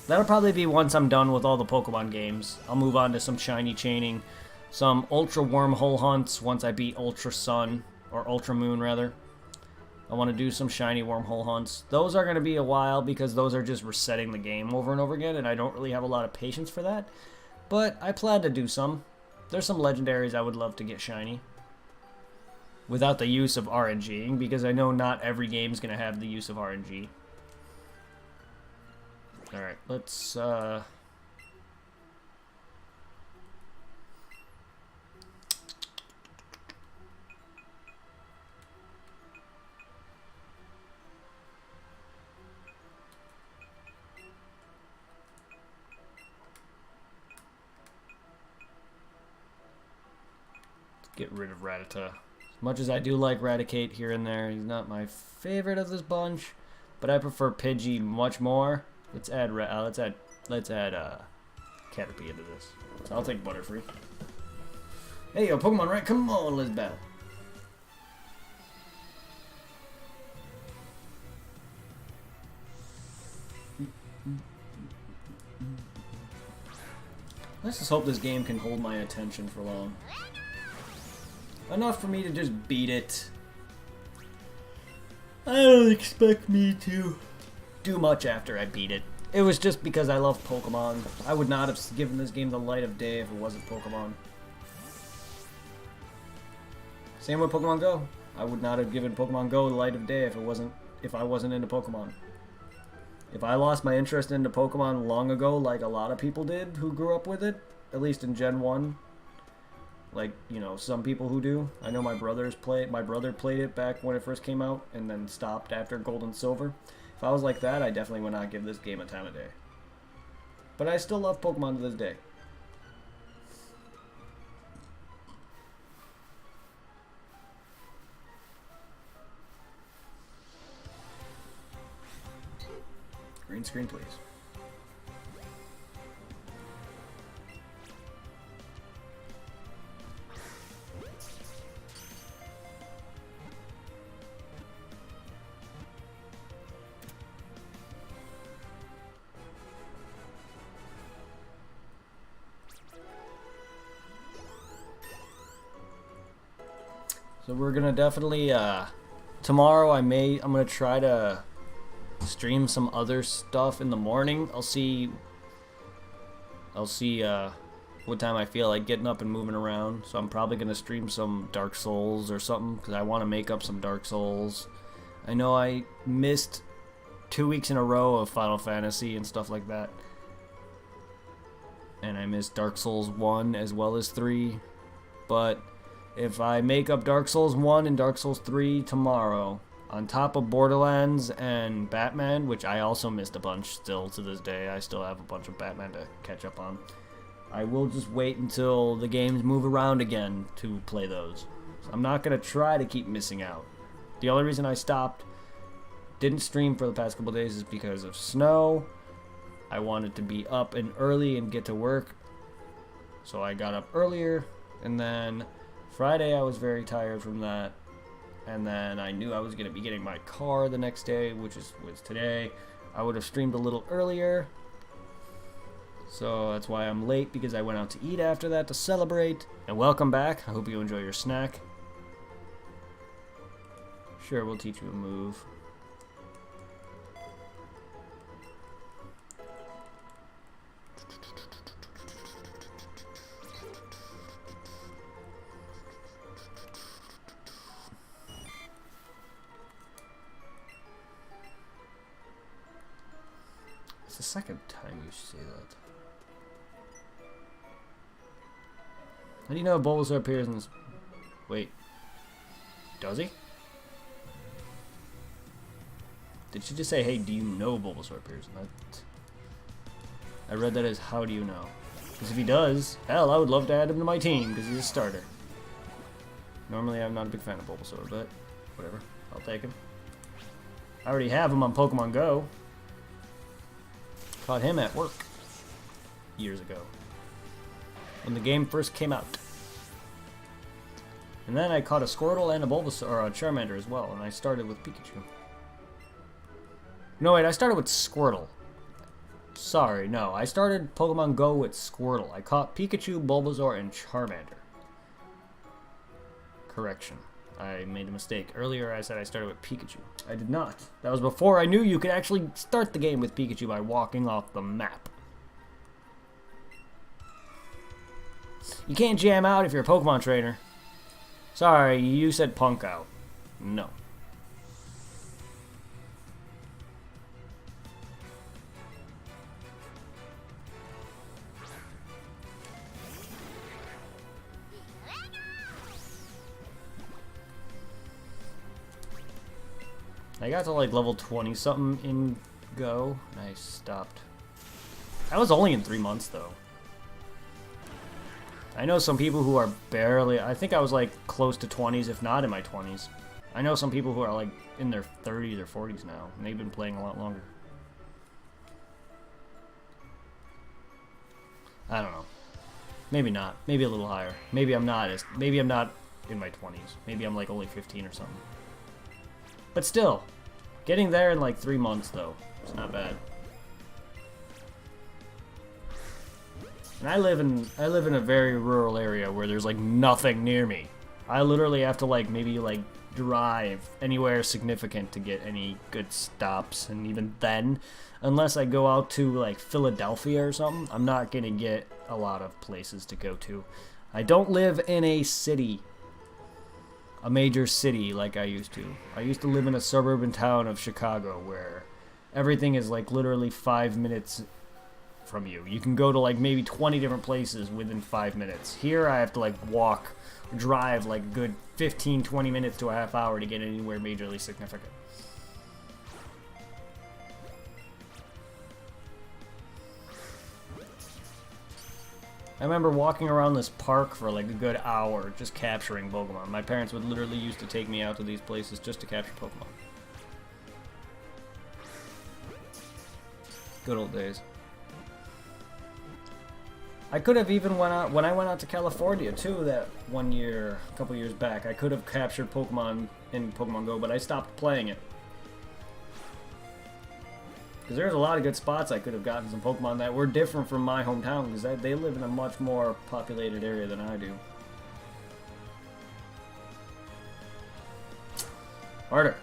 That'll probably be once I'm done with all the Pokemon games. I'll move on to some shiny chaining. Some Ultra Wormhole hunts once I beat Ultra Sun, or Ultra Moon, rather. I want to do some shiny Wormhole hunts. Those are going to be a while because those are just resetting the game over and over again, and I don't really have a lot of patience for that. But I plan to do some. There's some legendaries I would love to get shiny. Without the use of RNGing, because I know not every game's going to have the use of RNG. Alright, let's, get rid of Rattata. As much as I do like Raticate here and there, he's not my favorite of this bunch, but I prefer Pidgey much more. Let's add Caterpie into this. So I'll take Butterfree. Hey, yo, Pokemon, right? Come on, let's battle. Let's just hope this game can hold my attention for long. Enough for me to just beat it. I don't expect me to do much after I beat it. It was just because I love Pokemon. I would not have given this game the light of day if it wasn't Pokemon. Same with Pokemon Go. I would not have given Pokemon Go the light of day if I wasn't into Pokemon. If I lost my interest into Pokemon long ago, like a lot of people did who grew up with it, at least in Gen 1, like, you know, some people who do. I know my brother played it back when it first came out and then stopped after Gold and Silver. If I was like that, I definitely would not give this game a time of day. But I still love Pokemon to this day. Green screen, please. So we're gonna definitely tomorrow I'm gonna try to stream some other stuff in the morning. I'll see what time I feel like getting up and moving around. So I'm probably gonna stream some Dark Souls or something because I want to make up some Dark Souls. I know I missed 2 weeks in a row of Final Fantasy and stuff like that, and I missed Dark Souls 1 as well as 3, but if I make up Dark Souls 1 and Dark Souls 3 tomorrow, on top of Borderlands and Batman, which I also missed a bunch still to this day, I still have a bunch of Batman to catch up on, I will just wait until the games move around again to play those. So I'm not going to try to keep missing out. The only reason I didn't stream for the past couple days is because of snow. I wanted to be up and early and get to work, so I got up earlier, and then Friday I was very tired from that, and then I knew I was going to be getting my car the next day, which was today. I would have streamed a little earlier, so that's why I'm late, because I went out to eat after that to celebrate. And welcome back. I hope you enjoy your snack. Sure, we'll teach you a move. It's the second time you say that. How do you know Bulbasaur appears in this? Wait. Does he? Did she just say, hey, do you know Bulbasaur appears in that? I read that as, how do you know? Because if he does, hell, I would love to add him to my team, because he's a starter. Normally, I'm not a big fan of Bulbasaur, but whatever. I'll take him. I already have him on Pokemon Go. Caught him at work years ago when the game first came out. And then I caught a Squirtle and a Bulbasaur, or a Charmander as well, and I started with Pikachu. No, wait, I started with Squirtle. Sorry, no, I started Pokemon Go with Squirtle. I caught Pikachu, Bulbasaur, and Charmander. Correction. I made a mistake. Earlier I said I started with Pikachu. I did not. That was before I knew you could actually start the game with Pikachu by walking off the map. You can't jam out if you're a Pokemon trainer. Sorry, you said punk out. No. I got to like level 20 something in Go, and I stopped. I was only in 3 months though. I know some people who are barely, I think I was like close to 20s, if not in my 20s. I know some people who are like in their 30s or 40s now, and they've been playing a lot longer. I don't know. Maybe not. Maybe a little higher. Maybe I'm not in my 20s. Maybe I'm like only 15 or something. But still, getting there in like 3 months though, it's not bad. And I live in a very rural area where there's like nothing near me. I literally have to like maybe like drive anywhere significant to get any good stops, and even then, unless I go out to like Philadelphia or something, I'm not gonna get a lot of places to go to. I don't live in a city. A major city like I used to. I used to live in a suburban town of Chicago where everything is like literally 5 minutes from you. You can go to like maybe 20 different places within 5 minutes. Here I have to like walk, drive like good 15-20 minutes to a half hour to get anywhere majorly significant. I remember walking around this park for like a good hour just capturing Pokemon. My parents would literally used to take me out to these places just to capture Pokemon. Good old days. I could have even went out, when I went out to California too, that one year, a couple years back, I could have captured Pokemon in Pokemon Go, but I stopped playing it. Because there's a lot of good spots I could have gotten some Pokemon that were different from my hometown, because they live in a much more populated area than I do. Harder.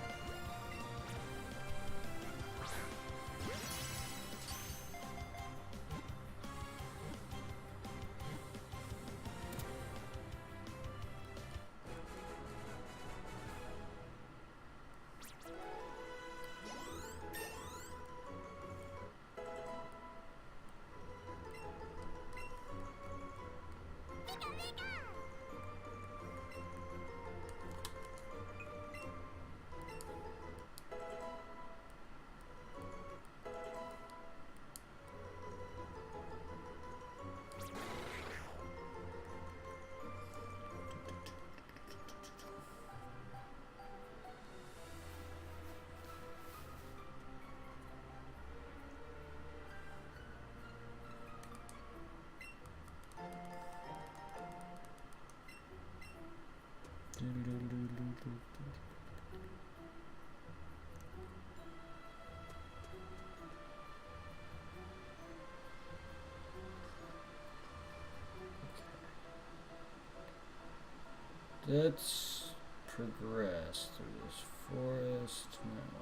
That's progress through this forest now.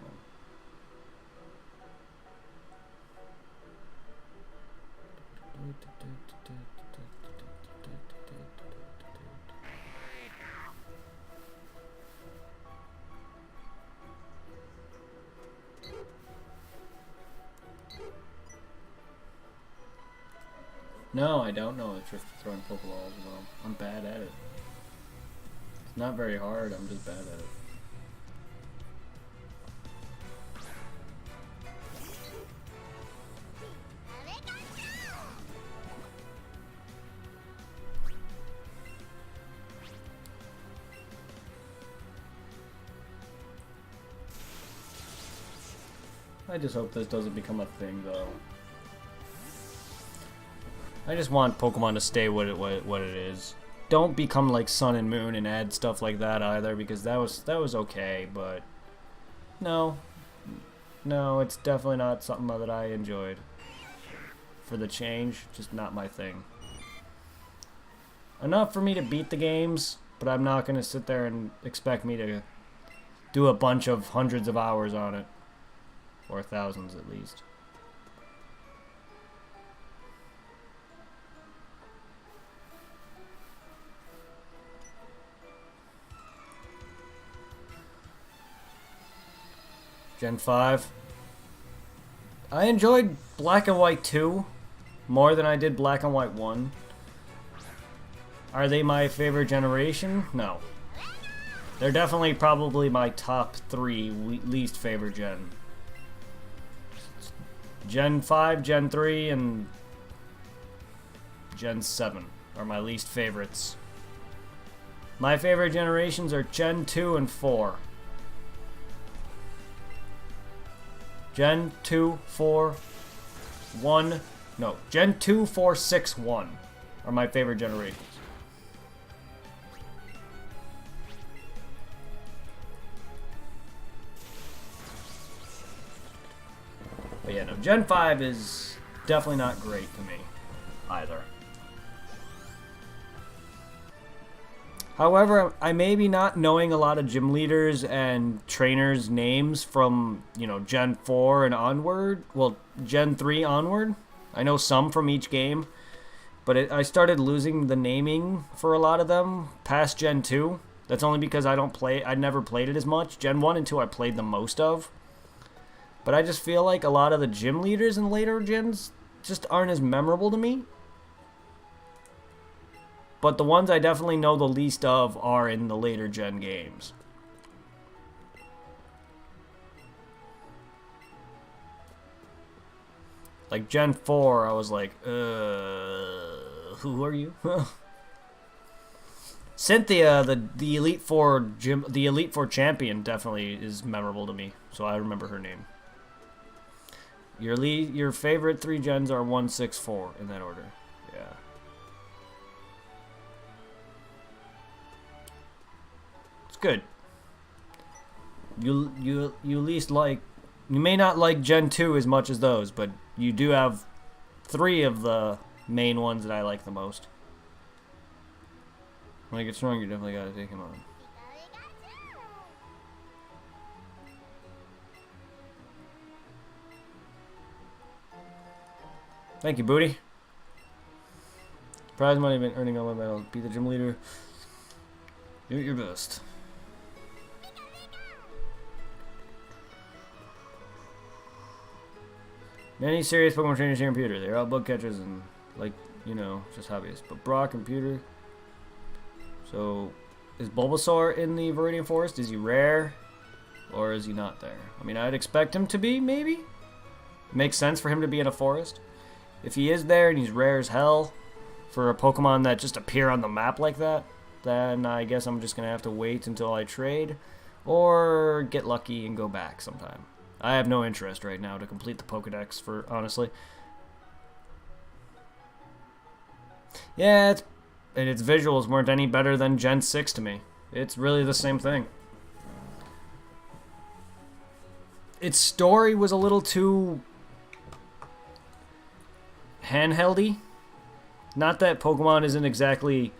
No, I don't know the trick to throwing Pokeballs well. I'm bad at it. It's not very hard, I'm just bad at it. I just hope this doesn't become a thing, though. I just want Pokemon to stay what it is. Don't become like Sun and Moon and add stuff like that either, because that was okay, but no, it's definitely not something that I enjoyed. For the change, just not my thing. Enough for me to beat the games, but I'm not gonna sit there and expect me to do a bunch of hundreds of hours on it, or thousands at least. Gen 5. I enjoyed Black and White 2 more than I did Black and White 1. Are they my favorite generation? No. They're definitely probably my top 3 least favorite gen. Gen 5, Gen 3, and Gen 7 are my least favorites. My favorite generations are Gen 2 and 4. Gen 2, 4, 1, no, Gen 2, 4, 6, 1 are my favorite generations. But yeah, no, Gen 5 is definitely not great to me either. However, I may be not knowing a lot of gym leaders and trainers' names from, you know, Gen 4 and onward. Well, Gen 3 onward. I know some from each game. But I started losing the naming for a lot of them past Gen 2. That's only because I never played it as much. Gen 1 and 2 I played the most of. But I just feel like a lot of the gym leaders in later gens just aren't as memorable to me. But the ones I definitely know the least of are in the later gen games. Like Gen 4, I was like, who are you? Cynthia, the Elite Four champion, definitely is memorable to me, so I remember her name. Your favorite 3 gens are 1, 6, 4 in that order. Yeah. Good. You least like, you may not like Gen 2 as much as those, but you do have 3 of the main ones that I like the most. When I get strong, you definitely gotta take him on. Thank you, Booty. Prize money been earning all my medals. Be the gym leader. Do your best. Many serious Pokemon trainers here in Pewter. They're all bug catchers and, like, you know, just hobbyists. But Brock and Pewter. So, is Bulbasaur in the Viridian Forest? Is he rare? Or is he not there? I mean, I'd expect him to be, maybe? It makes sense for him to be in a forest. If he is there and he's rare as hell for a Pokemon that just appear on the map like that, then I guess I'm just going to have to wait until I trade or get lucky and go back sometime. I have no interest right now to complete the Pokedex, for honestly. Yeah, its visuals weren't any better than Gen 6 to me. It's really the same thing. Its story was a little too handheldy. Not that Pokemon isn't exactly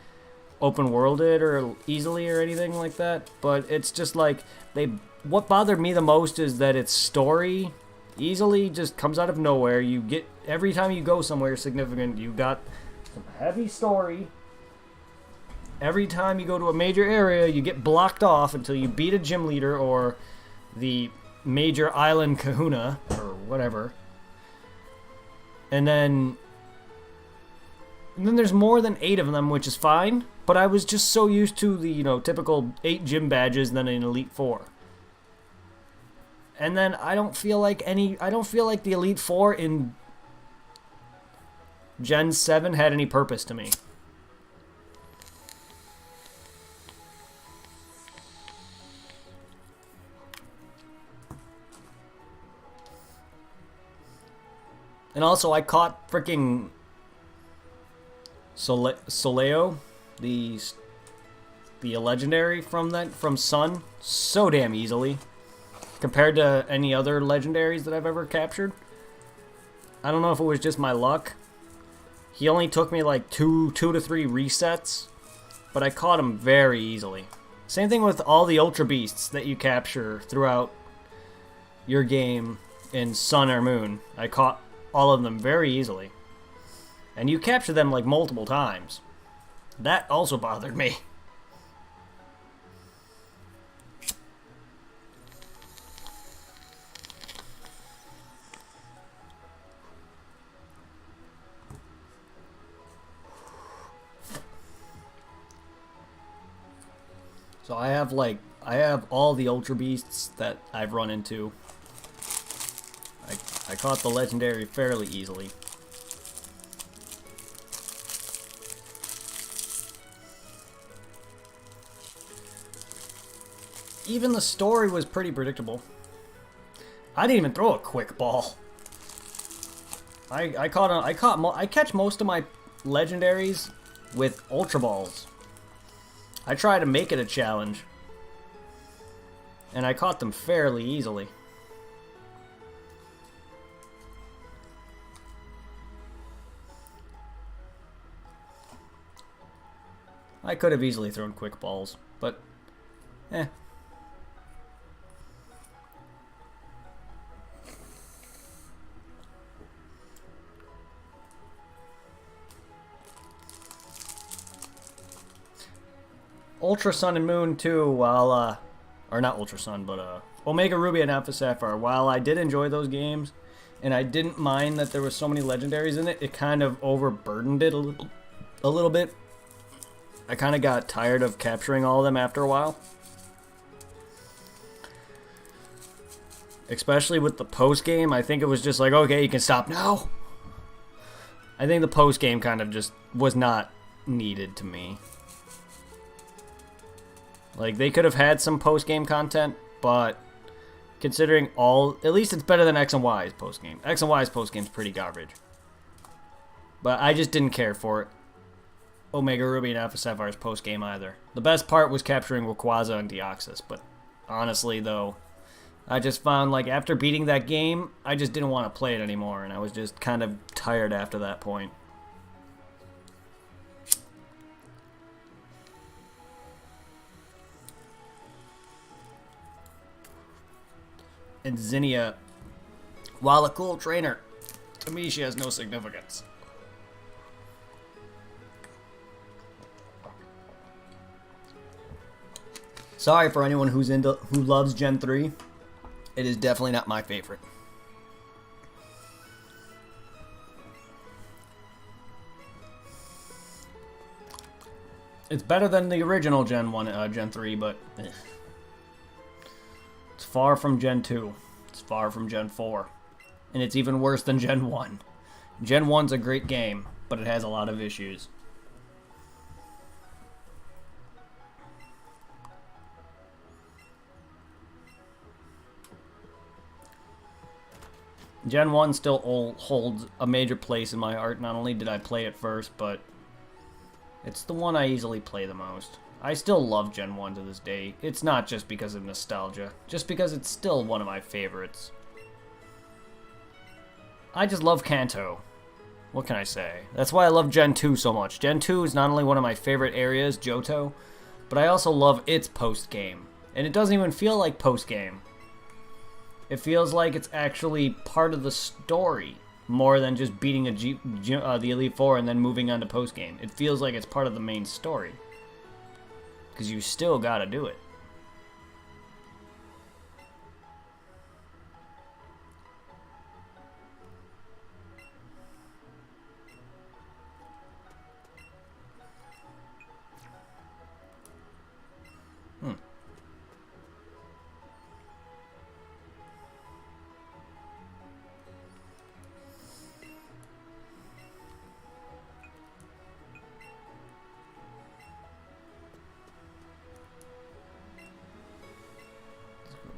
open worlded or easily or anything like that, but it's just like what bothered me the most is that its story easily just comes out of nowhere. You get every time you go somewhere significant, you got some heavy story. Every time you go to a major area, you get blocked off until you beat a gym leader or the major island kahuna or whatever. And then there's more than 8 of them, which is fine, but I was just so used to the, typical 8 gym badges than an Elite 4. And then I don't feel like the Elite 4 in Gen 7 had any purpose to me. And also, I caught freaking Soleo, the legendary from Sun, so damn easily compared to any other legendaries that I've ever captured. I don't know if it was just my luck. He only took me like 2 to 3 resets, but I caught him very easily. Same thing with all the Ultra Beasts that you capture throughout your game in Sun or Moon. I caught all of them very easily. And you capture them like multiple times. That also bothered me. So I have all the Ultra Beasts that I've run into. I caught the legendary fairly easily. Even the story was pretty predictable. I didn't even throw a quick ball. I catch most of my legendaries with Ultra Balls. I try to make it a challenge, and I caught them fairly easily. I could have easily thrown quick balls, but eh. Ultra Sun and Moon 2, while, or not Ultra Sun, but, Omega Ruby and Alpha Sapphire, while I did enjoy those games, and I didn't mind that there were so many legendaries in it, it kind of overburdened it a little bit. I kind of got tired of capturing all of them after a while. Especially with the post-game, I think it was just like, okay, you can stop now. I think the post-game kind of just was not needed to me. Like, they could have had some post-game content, but considering at least it's better than X and Y's post-game. X and Y's post-game's pretty garbage. But I just didn't care for it. Omega Ruby and Alpha Sapphire's post-game either. The best part was capturing Rayquaza and Deoxys, but honestly, though, I just found, like, after beating that game, I just didn't want to play it anymore, and I was just kind of tired after that point. And Zinnia, while a cool trainer, to me she has no significance. Sorry for anyone who loves Gen 3. It is definitely not my favorite. It's better than the original Gen 1, Gen 3, but it's far from Gen 2. It's far from Gen 4. And it's even worse than Gen 1. Gen 1's a great game, but it has a lot of issues. Gen 1 still holds a major place in my heart. Not only did I play it first, but it's the one I easily play the most. I still love Gen 1 to this day. It's not just because of nostalgia, just because it's still one of my favorites. I just love Kanto. What can I say? That's why I love Gen 2 so much. Gen 2 is not only one of my favorite areas, Johto, but I also love its post-game. And it doesn't even feel like post-game. It feels like it's actually part of the story, more than just beating the Elite Four and then moving on to post-game. It feels like it's part of the main story. Because you still gotta do it.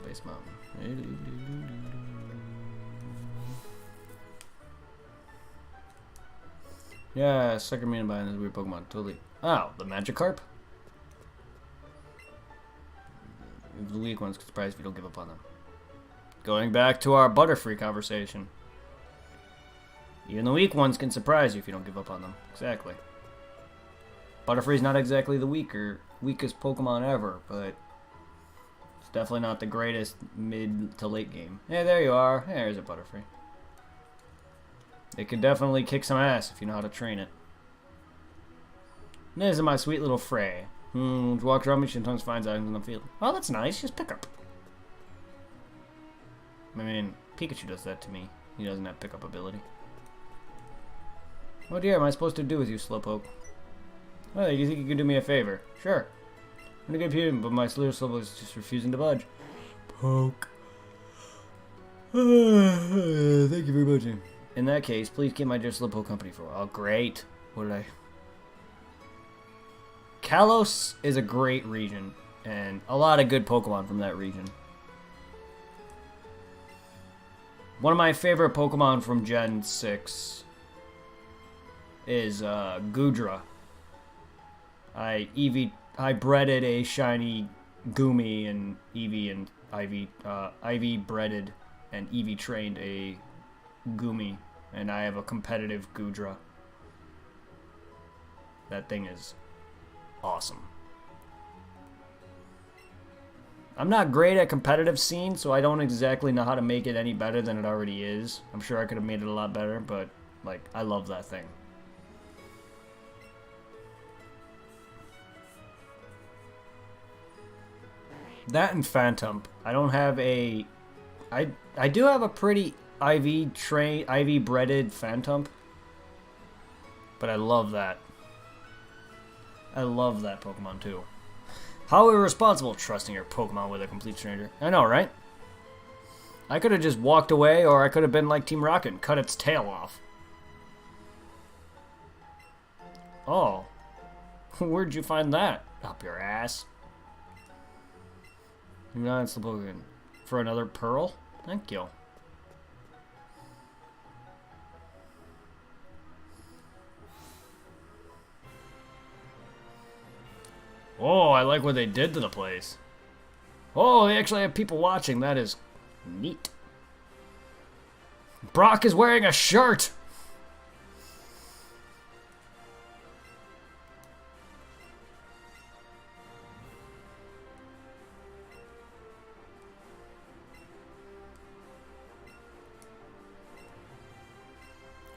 Base Mountain. Yeah, sucker me in buying this weird Pokemon. Totally. Oh, the Magikarp? The weak ones can surprise if you don't give up on them. Going back to our Butterfree conversation. Even the weak ones can surprise you if you don't give up on them. Exactly. Butterfree's not exactly the weakest Pokemon ever, but it's definitely not the greatest mid to late game. Hey, there you are. Hey, there's a Butterfree. It can definitely kick some ass if you know how to train it. This is my sweet little Frey. Walks around me, she sometimes finds items in the field. Oh, that's nice. Just pick up. I mean, Pikachu does that to me. He doesn't have pickup ability. What dear am I supposed to do with you, Slowpoke? Well, you think you could do me a favor? Sure. I'm gonna get human, but my Slowpoke is just refusing to budge. Poke. Thank you very much. In that case, please keep my dear Slowpoke company for a while. Oh, great. What did I... Kalos is a great region, and a lot of good Pokemon from that region. One of my favorite Pokemon from Gen 6 is Goodra. I breaded a shiny Goomy, and Eevee and Ivy breaded and Eevee trained a Goomy, and I have a competitive Goodra. That thing is awesome. I'm not great at competitive scene, so I don't exactly know how to make it any better than it already is. I'm sure I could have made it a lot better, but like, I love that thing. That and Phantump. I don't have a... I do have a pretty Ivy breaded Phantump, but I love that. I love that Pokemon too. How irresponsible trusting your Pokemon with a complete stranger. I know, right? I could have just walked away, or I could have been like Team Rocket and cut its tail off. Oh. Where'd you find that? Up your ass. You're not Slowpoke. For another pearl? Thank you. Oh, I like what they did to the place. Oh, they actually have people watching. That is neat. Brock is wearing a shirt.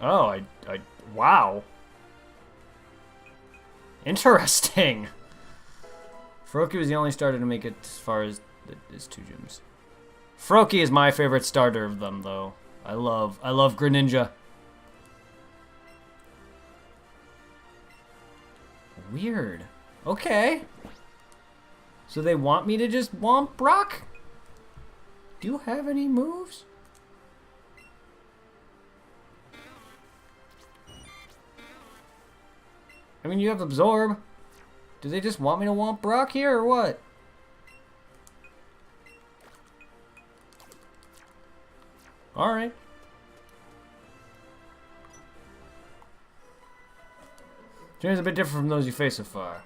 Oh, wow. Interesting. Froakie was the only starter to make it as far as his 2 gyms. Froakie is my favorite starter of them, though. I love Greninja. Weird. Okay. So they want me to just womp Brock? Do you have any moves? I mean, you have Absorb. Do they just want me to womp Brock here, or what? Alright. Journey's a bit different from those you faced so far.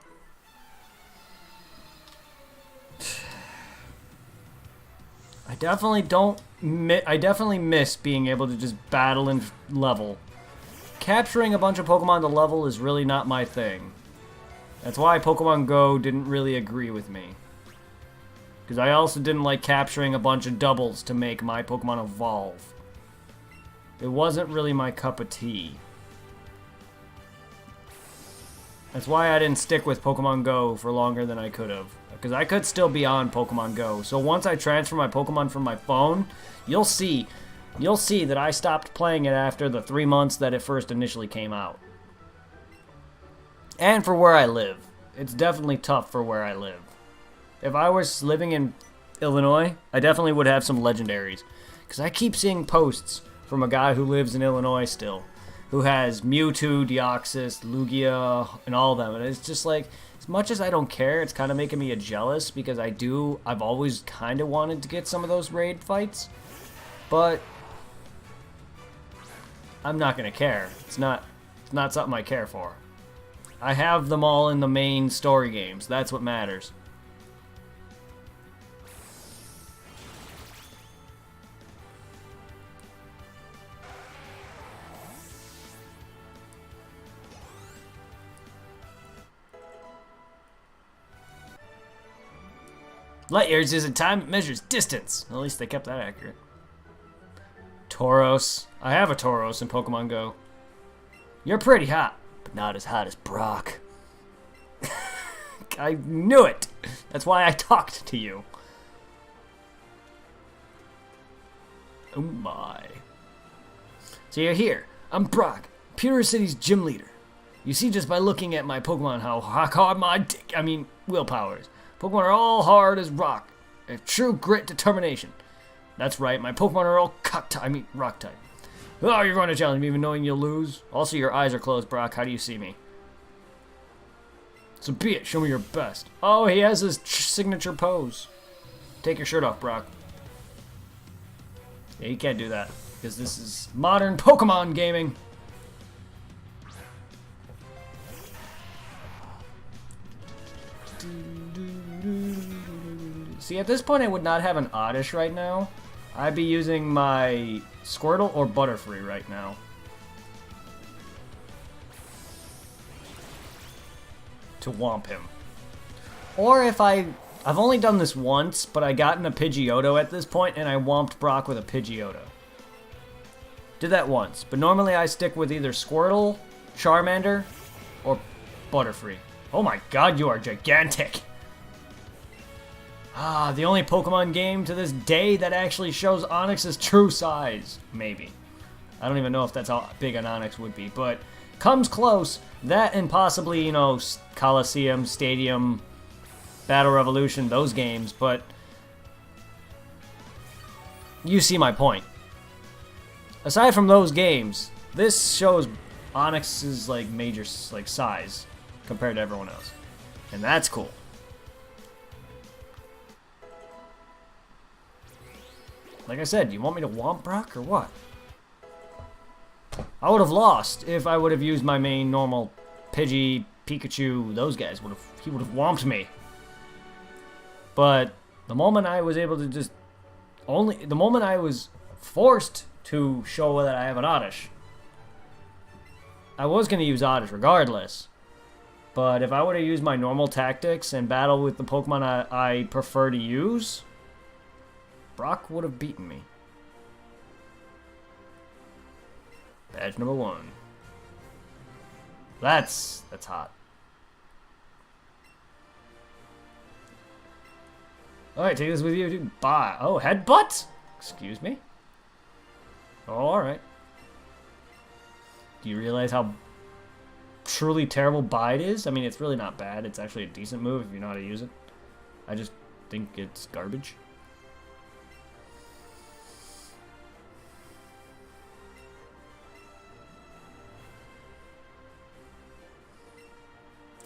I definitely miss being able to just battle and level capturing a bunch of Pokemon to level is really not my thing. That's why Pokemon Go didn't really agree with me. Because I also didn't like capturing a bunch of doubles to make my Pokemon evolve. It wasn't really my cup of tea. That's why I didn't stick with Pokemon Go for longer than I could have. Because I could still be on Pokemon Go. So once I transfer my Pokemon from my phone, you'll see that I stopped playing it after the 3 months that it first initially came out. And for where I live. It's definitely tough for where I live. If I was living in Illinois, I definitely would have some legendaries. Because I keep seeing posts from a guy who lives in Illinois still, who has Mewtwo, Deoxys, Lugia, and all of them. And it's just like, as much as I don't care, it's kind of making me jealous because I've always kind of wanted to get some of those raid fights. But I'm not going to care. It's not something I care for. I have them all in the main story games. That's what matters. Light years isn't time, it measures distance. At least they kept that accurate. Tauros. I have a Tauros in Pokemon Go. You're pretty hot, but not as hot as Brock. I knew it. That's why I talked to you. Oh my. So you're here. I'm Brock, Pura City's gym leader. You see just by looking at my Pokemon how hard my willpower is. Pokemon are all hard as rock. They have true grit determination. That's right, my Pokemon are all rock type. Oh, you're going to challenge me even knowing you'll lose? Also, your eyes are closed, Brock. How do you see me? So be it. Show me your best. Oh, he has his signature pose. Take your shirt off, Brock. Yeah, you can't do that because this is modern Pokemon gaming. See, at this point, I would not have an Oddish right now. I'd be using my Squirtle or Butterfree right now. To Whomp him. Or if I've only done this once, but I got in a Pidgeotto at this point, and I Whomped Brock with a Pidgeotto. Did that once, but normally I stick with either Squirtle, Charmander, or Butterfree. Oh my god, you are gigantic! Ah, the only Pokemon game to this day that actually shows Onix's true size. Maybe. I don't even know if that's how big an Onix would be, but comes close. That and possibly, you know, Coliseum, Stadium, Battle Revolution, those games, but you see my point. Aside from those games, this shows Onix's like major size compared to everyone else. And that's cool. Like I said, you want me to Whomp Brock or what? I would have lost if I would have used my main normal Pidgey, Pikachu, those guys he would have Whomped me. But the moment I was able to the moment I was forced to show that I have an Oddish, I was going to use Oddish regardless. But if I would have used my normal tactics and battle with the Pokemon I prefer to use, Brock would have beaten me. Badge number 1. That's hot. Alright, take this with you, dude. Bye. Oh, headbutt? Excuse me? Oh, alright. Do you realize how truly terrible Bite is? I mean, it's really not bad. It's actually a decent move if you know how to use it. I just think it's garbage.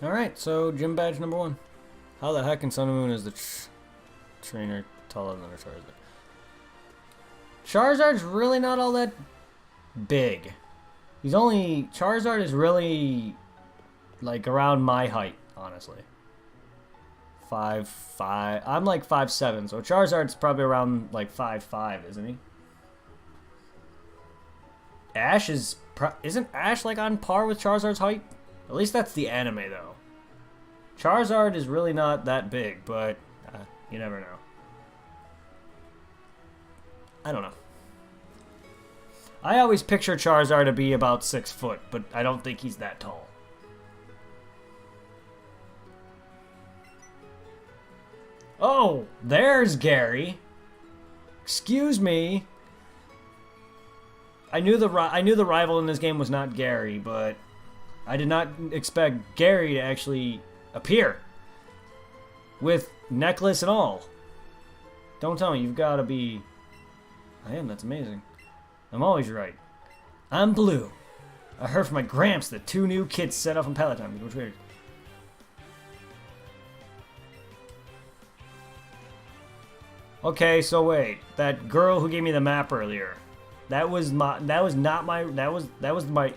Alright, so gym badge number 1. How the heck in Sun and Moon is the trainer taller than a Charizard? Charizard's really not all that big. Charizard is really like around my height, honestly. 5'5". I'm like 5'7", so Charizard's probably around like 5'5", isn't he? Ash is Isn't Ash like on par with Charizard's height? At least that's the anime though. Charizard is really not that big, but you never know. I don't know. I always picture Charizard to be about 6 foot, but I don't think he's that tall. Oh, there's Gary. Excuse me. I knew the rival in this game was not Gary, but I did not expect Gary to actually appear with necklace and all. Don't tell me you've got to be. I am. That's amazing. I'm always right. I'm Blue. I heard from my gramps that 2 new kids set off in Peloton. Which weird. Okay, so wait. That girl who gave me the map earlier. That was my.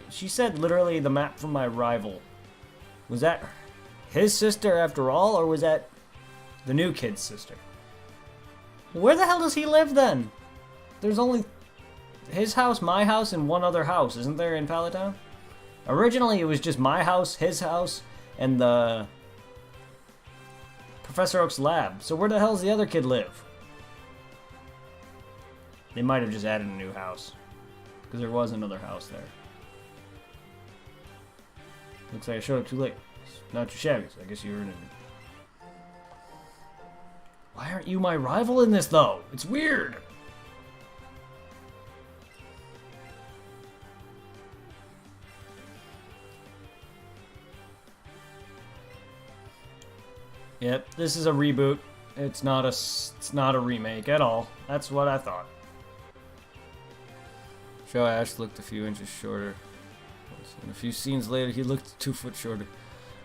She said literally the map from my rival. Was that his sister after all, or was that the new kid's sister? Where the hell does he live then? There's only his house, my house, and one other house, isn't there, in Palatown? Originally, it was just my house, his house, and the Professor Oak's lab. So where the hell does the other kid live? They might have just added a new house, because there was another house there. Looks like I showed up too late. Not too shabby, so I guess you were in it. Why aren't you my rival in this, though? It's weird. Yep, this is a reboot. It's not a remake at all. That's what I thought. Show Ash looked a few inches shorter. And a few scenes later, he looked 2 foot shorter.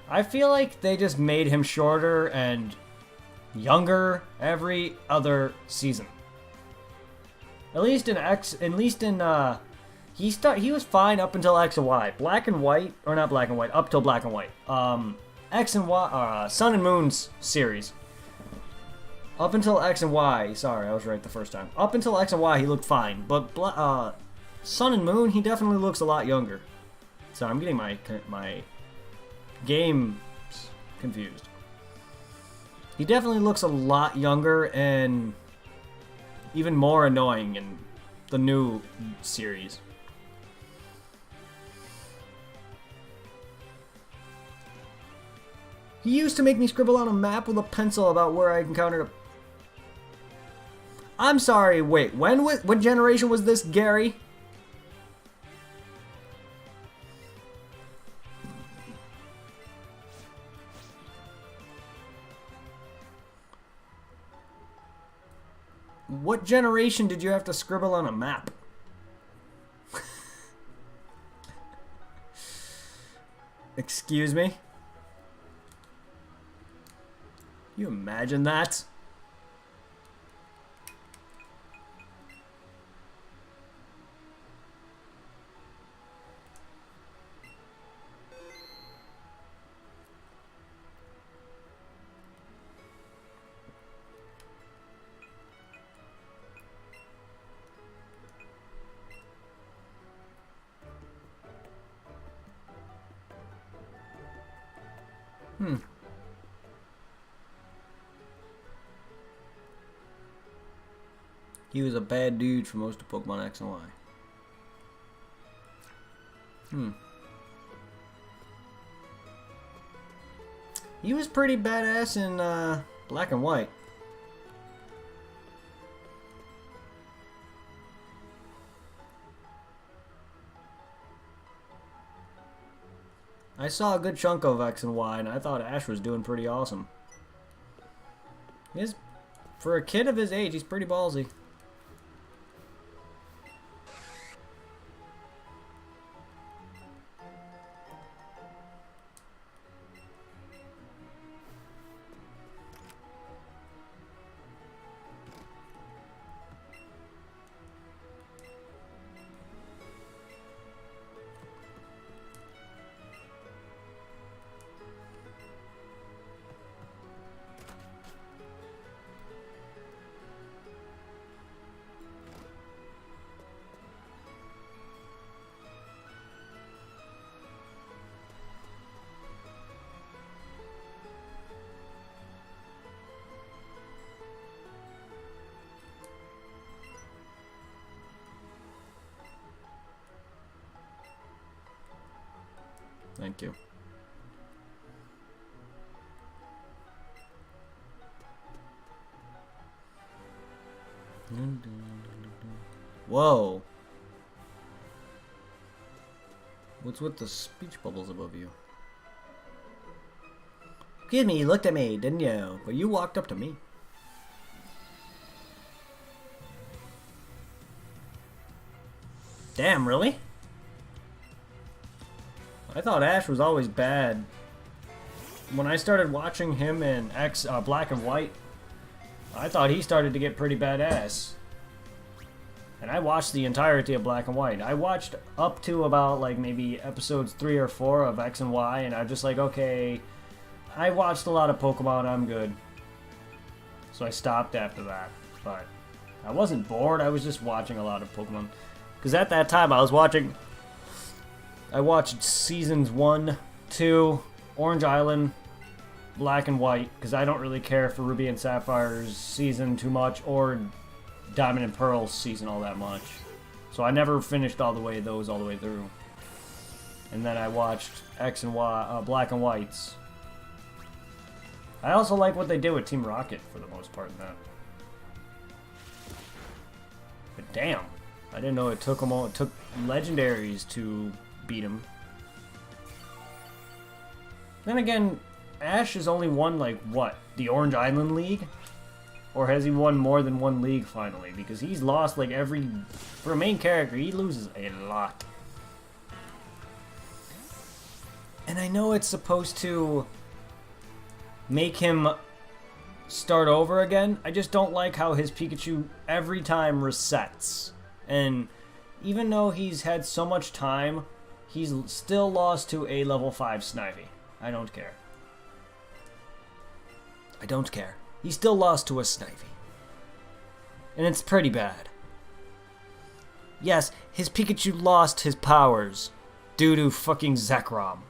I feel like they just made him shorter and younger every other season. At least in he was fine up until X and Y. Black and White, or not Black and White, up till Black and White. X and Y, Sun and Moon's series. Up until X and Y, sorry, I was right the first time. Up until X and Y, he looked fine, but Sun and Moon, he definitely looks a lot younger. So I'm getting my games confused. He definitely looks a lot younger and even more annoying in the new series. He used to make me scribble on a map with a pencil about where I encountered a... I'm sorry, wait, what generation was this, Gary? What generation did you have to scribble on a map? Excuse me? You imagine that? He was a bad dude for most of Pokemon X and Y. He was pretty badass in Black and White. I saw a good chunk of X and Y, and I thought Ash was doing pretty awesome. For a kid of his age, he's pretty ballsy. Thank you. Whoa. What's with the speech bubbles above you? Excuse me, you looked at me, didn't you? But you walked up to me. Damn, really? I thought Ash was always bad. When I started watching him in Black and White, I thought he started to get pretty badass. And I watched the entirety of Black and White. I watched up to about like maybe episodes 3 or 4 of X and Y, and I'm just like, okay, I watched a lot of Pokemon, I'm good. So I stopped after that. But I wasn't bored, I was just watching a lot of Pokemon. Because at that time I watched seasons 1, 2, Orange Island, Black and White, because I don't really care for Ruby and Sapphire's season too much, or Diamond and Pearl's season all that much. So I never finished all the way through. And then I watched X and Y, Black and Whites. I also like what they did with Team Rocket for the most part in that. But damn, I didn't know it took legendaries to beat him. Then again, Ash has only won, like, what? The Orange Island League? Or has he won more than one league, finally? Because he's lost, like, for a main character, he loses a lot. And I know it's supposed to make him start over again. I just don't like how his Pikachu every time resets. And even though he's had so much time, he's still lost to a level 5 Snivy. I don't care. I don't care. He still lost to a Snivy. And it's pretty bad. Yes, his Pikachu lost his powers due to fucking Zekrom.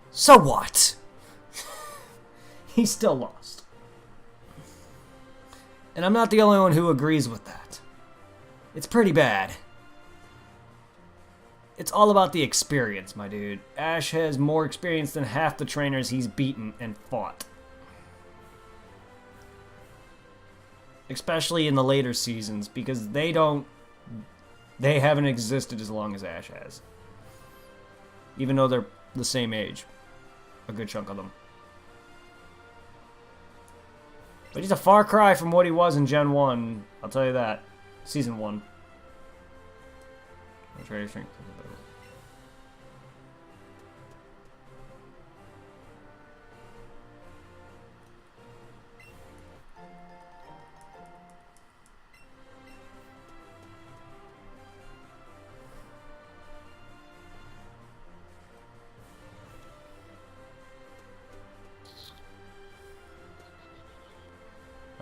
So what? He's still lost. And I'm not the only one who agrees with that. It's pretty bad. It's all about the experience, my dude. Ash has more experience than half the trainers he's beaten and fought. Especially in the later seasons, because they haven't existed as long as Ash has. Even though they're the same age. A good chunk of them. But he's a far cry from what he was in Gen 1, I'll tell you that. Season 1. I'll try to think.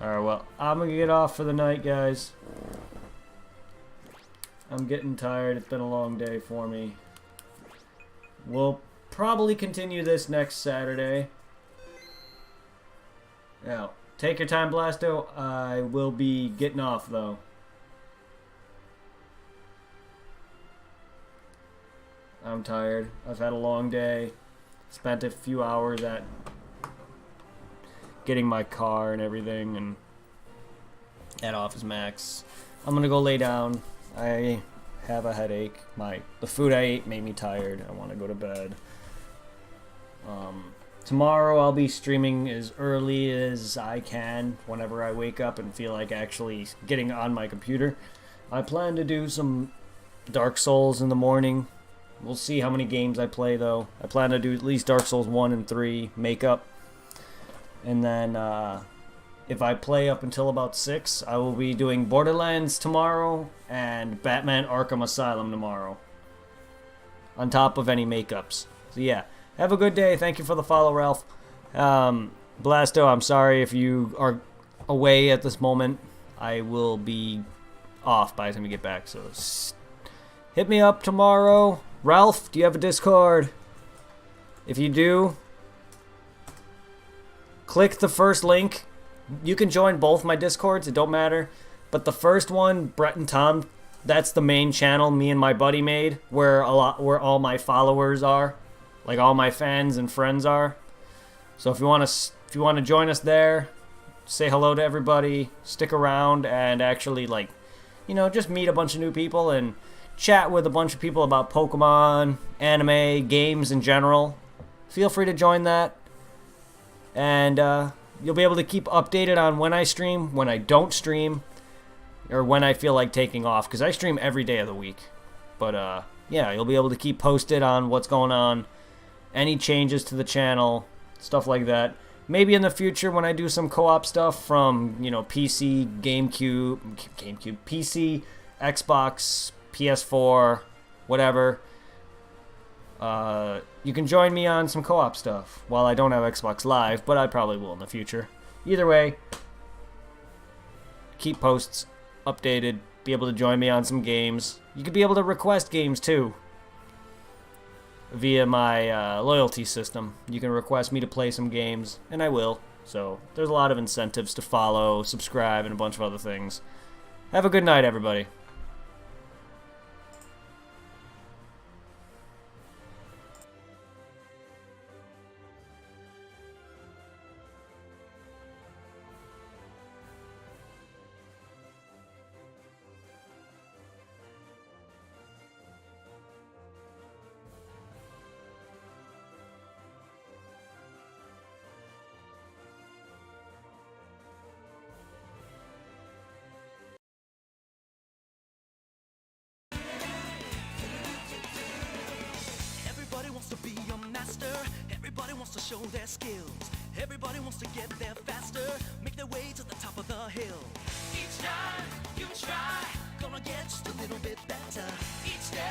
Alright, well, I'm gonna get off for the night, guys. I'm getting tired. It's been a long day for me. We'll probably continue this next Saturday. Now, take your time, Blasto. I will be getting off, though. I'm tired. I've had a long day. Spent a few hours at getting my car and everything, and at Office Max. I'm gonna go lay down. I have a headache. The food I ate made me tired. I want to go to bed. Tomorrow I'll be streaming as early as I can whenever I wake up and feel like actually getting on my computer. I plan to do some Dark Souls in the morning. We'll see how many games I play, though. I plan to do at least Dark Souls 1 and 3 makeup. And then, if I play up until about 6, I will be doing Borderlands tomorrow and Batman Arkham Asylum tomorrow. On top of any makeups. So yeah, have a good day. Thank you for the follow, Ralph. Blasto, I'm sorry if you are away at this moment. I will be off by the time you get back, so hit me up tomorrow. Ralph, do you have a Discord? If you do, click the first link. You can join both my Discords, it don't matter. But the first one, Brett and Tom That's the main channel me and my buddy made, where all my followers are, like all my fans and friends are. So if you want to join us there, say hello to everybody, stick around, and actually, like, just meet a bunch of new people and chat with a bunch of people about Pokemon, anime, games in general. Feel free to join that. And you'll be able to keep updated on when I stream, when I don't stream, or when I feel like taking off, because I stream every day of the week. But yeah, you'll be able to keep posted on what's going on, any changes to the channel, stuff like that. Maybe in the future when I do some co-op stuff from, PC, GameCube, PC, Xbox, PS4, whatever. You can join me on some co-op stuff. While I don't have Xbox Live, but I probably will in the future. Either way, keep posts updated, be able to join me on some games. You could be able to request games too via my loyalty system. You can request me to play some games, and I will. So there's a lot of incentives to follow, subscribe, and a bunch of other things. Have a good night, everybody. Everybody wants to be a master. Everybody wants to show their skills. Everybody wants to get there faster, make their way to the top of the hill. Each time you try, gonna get just a little bit better. Each day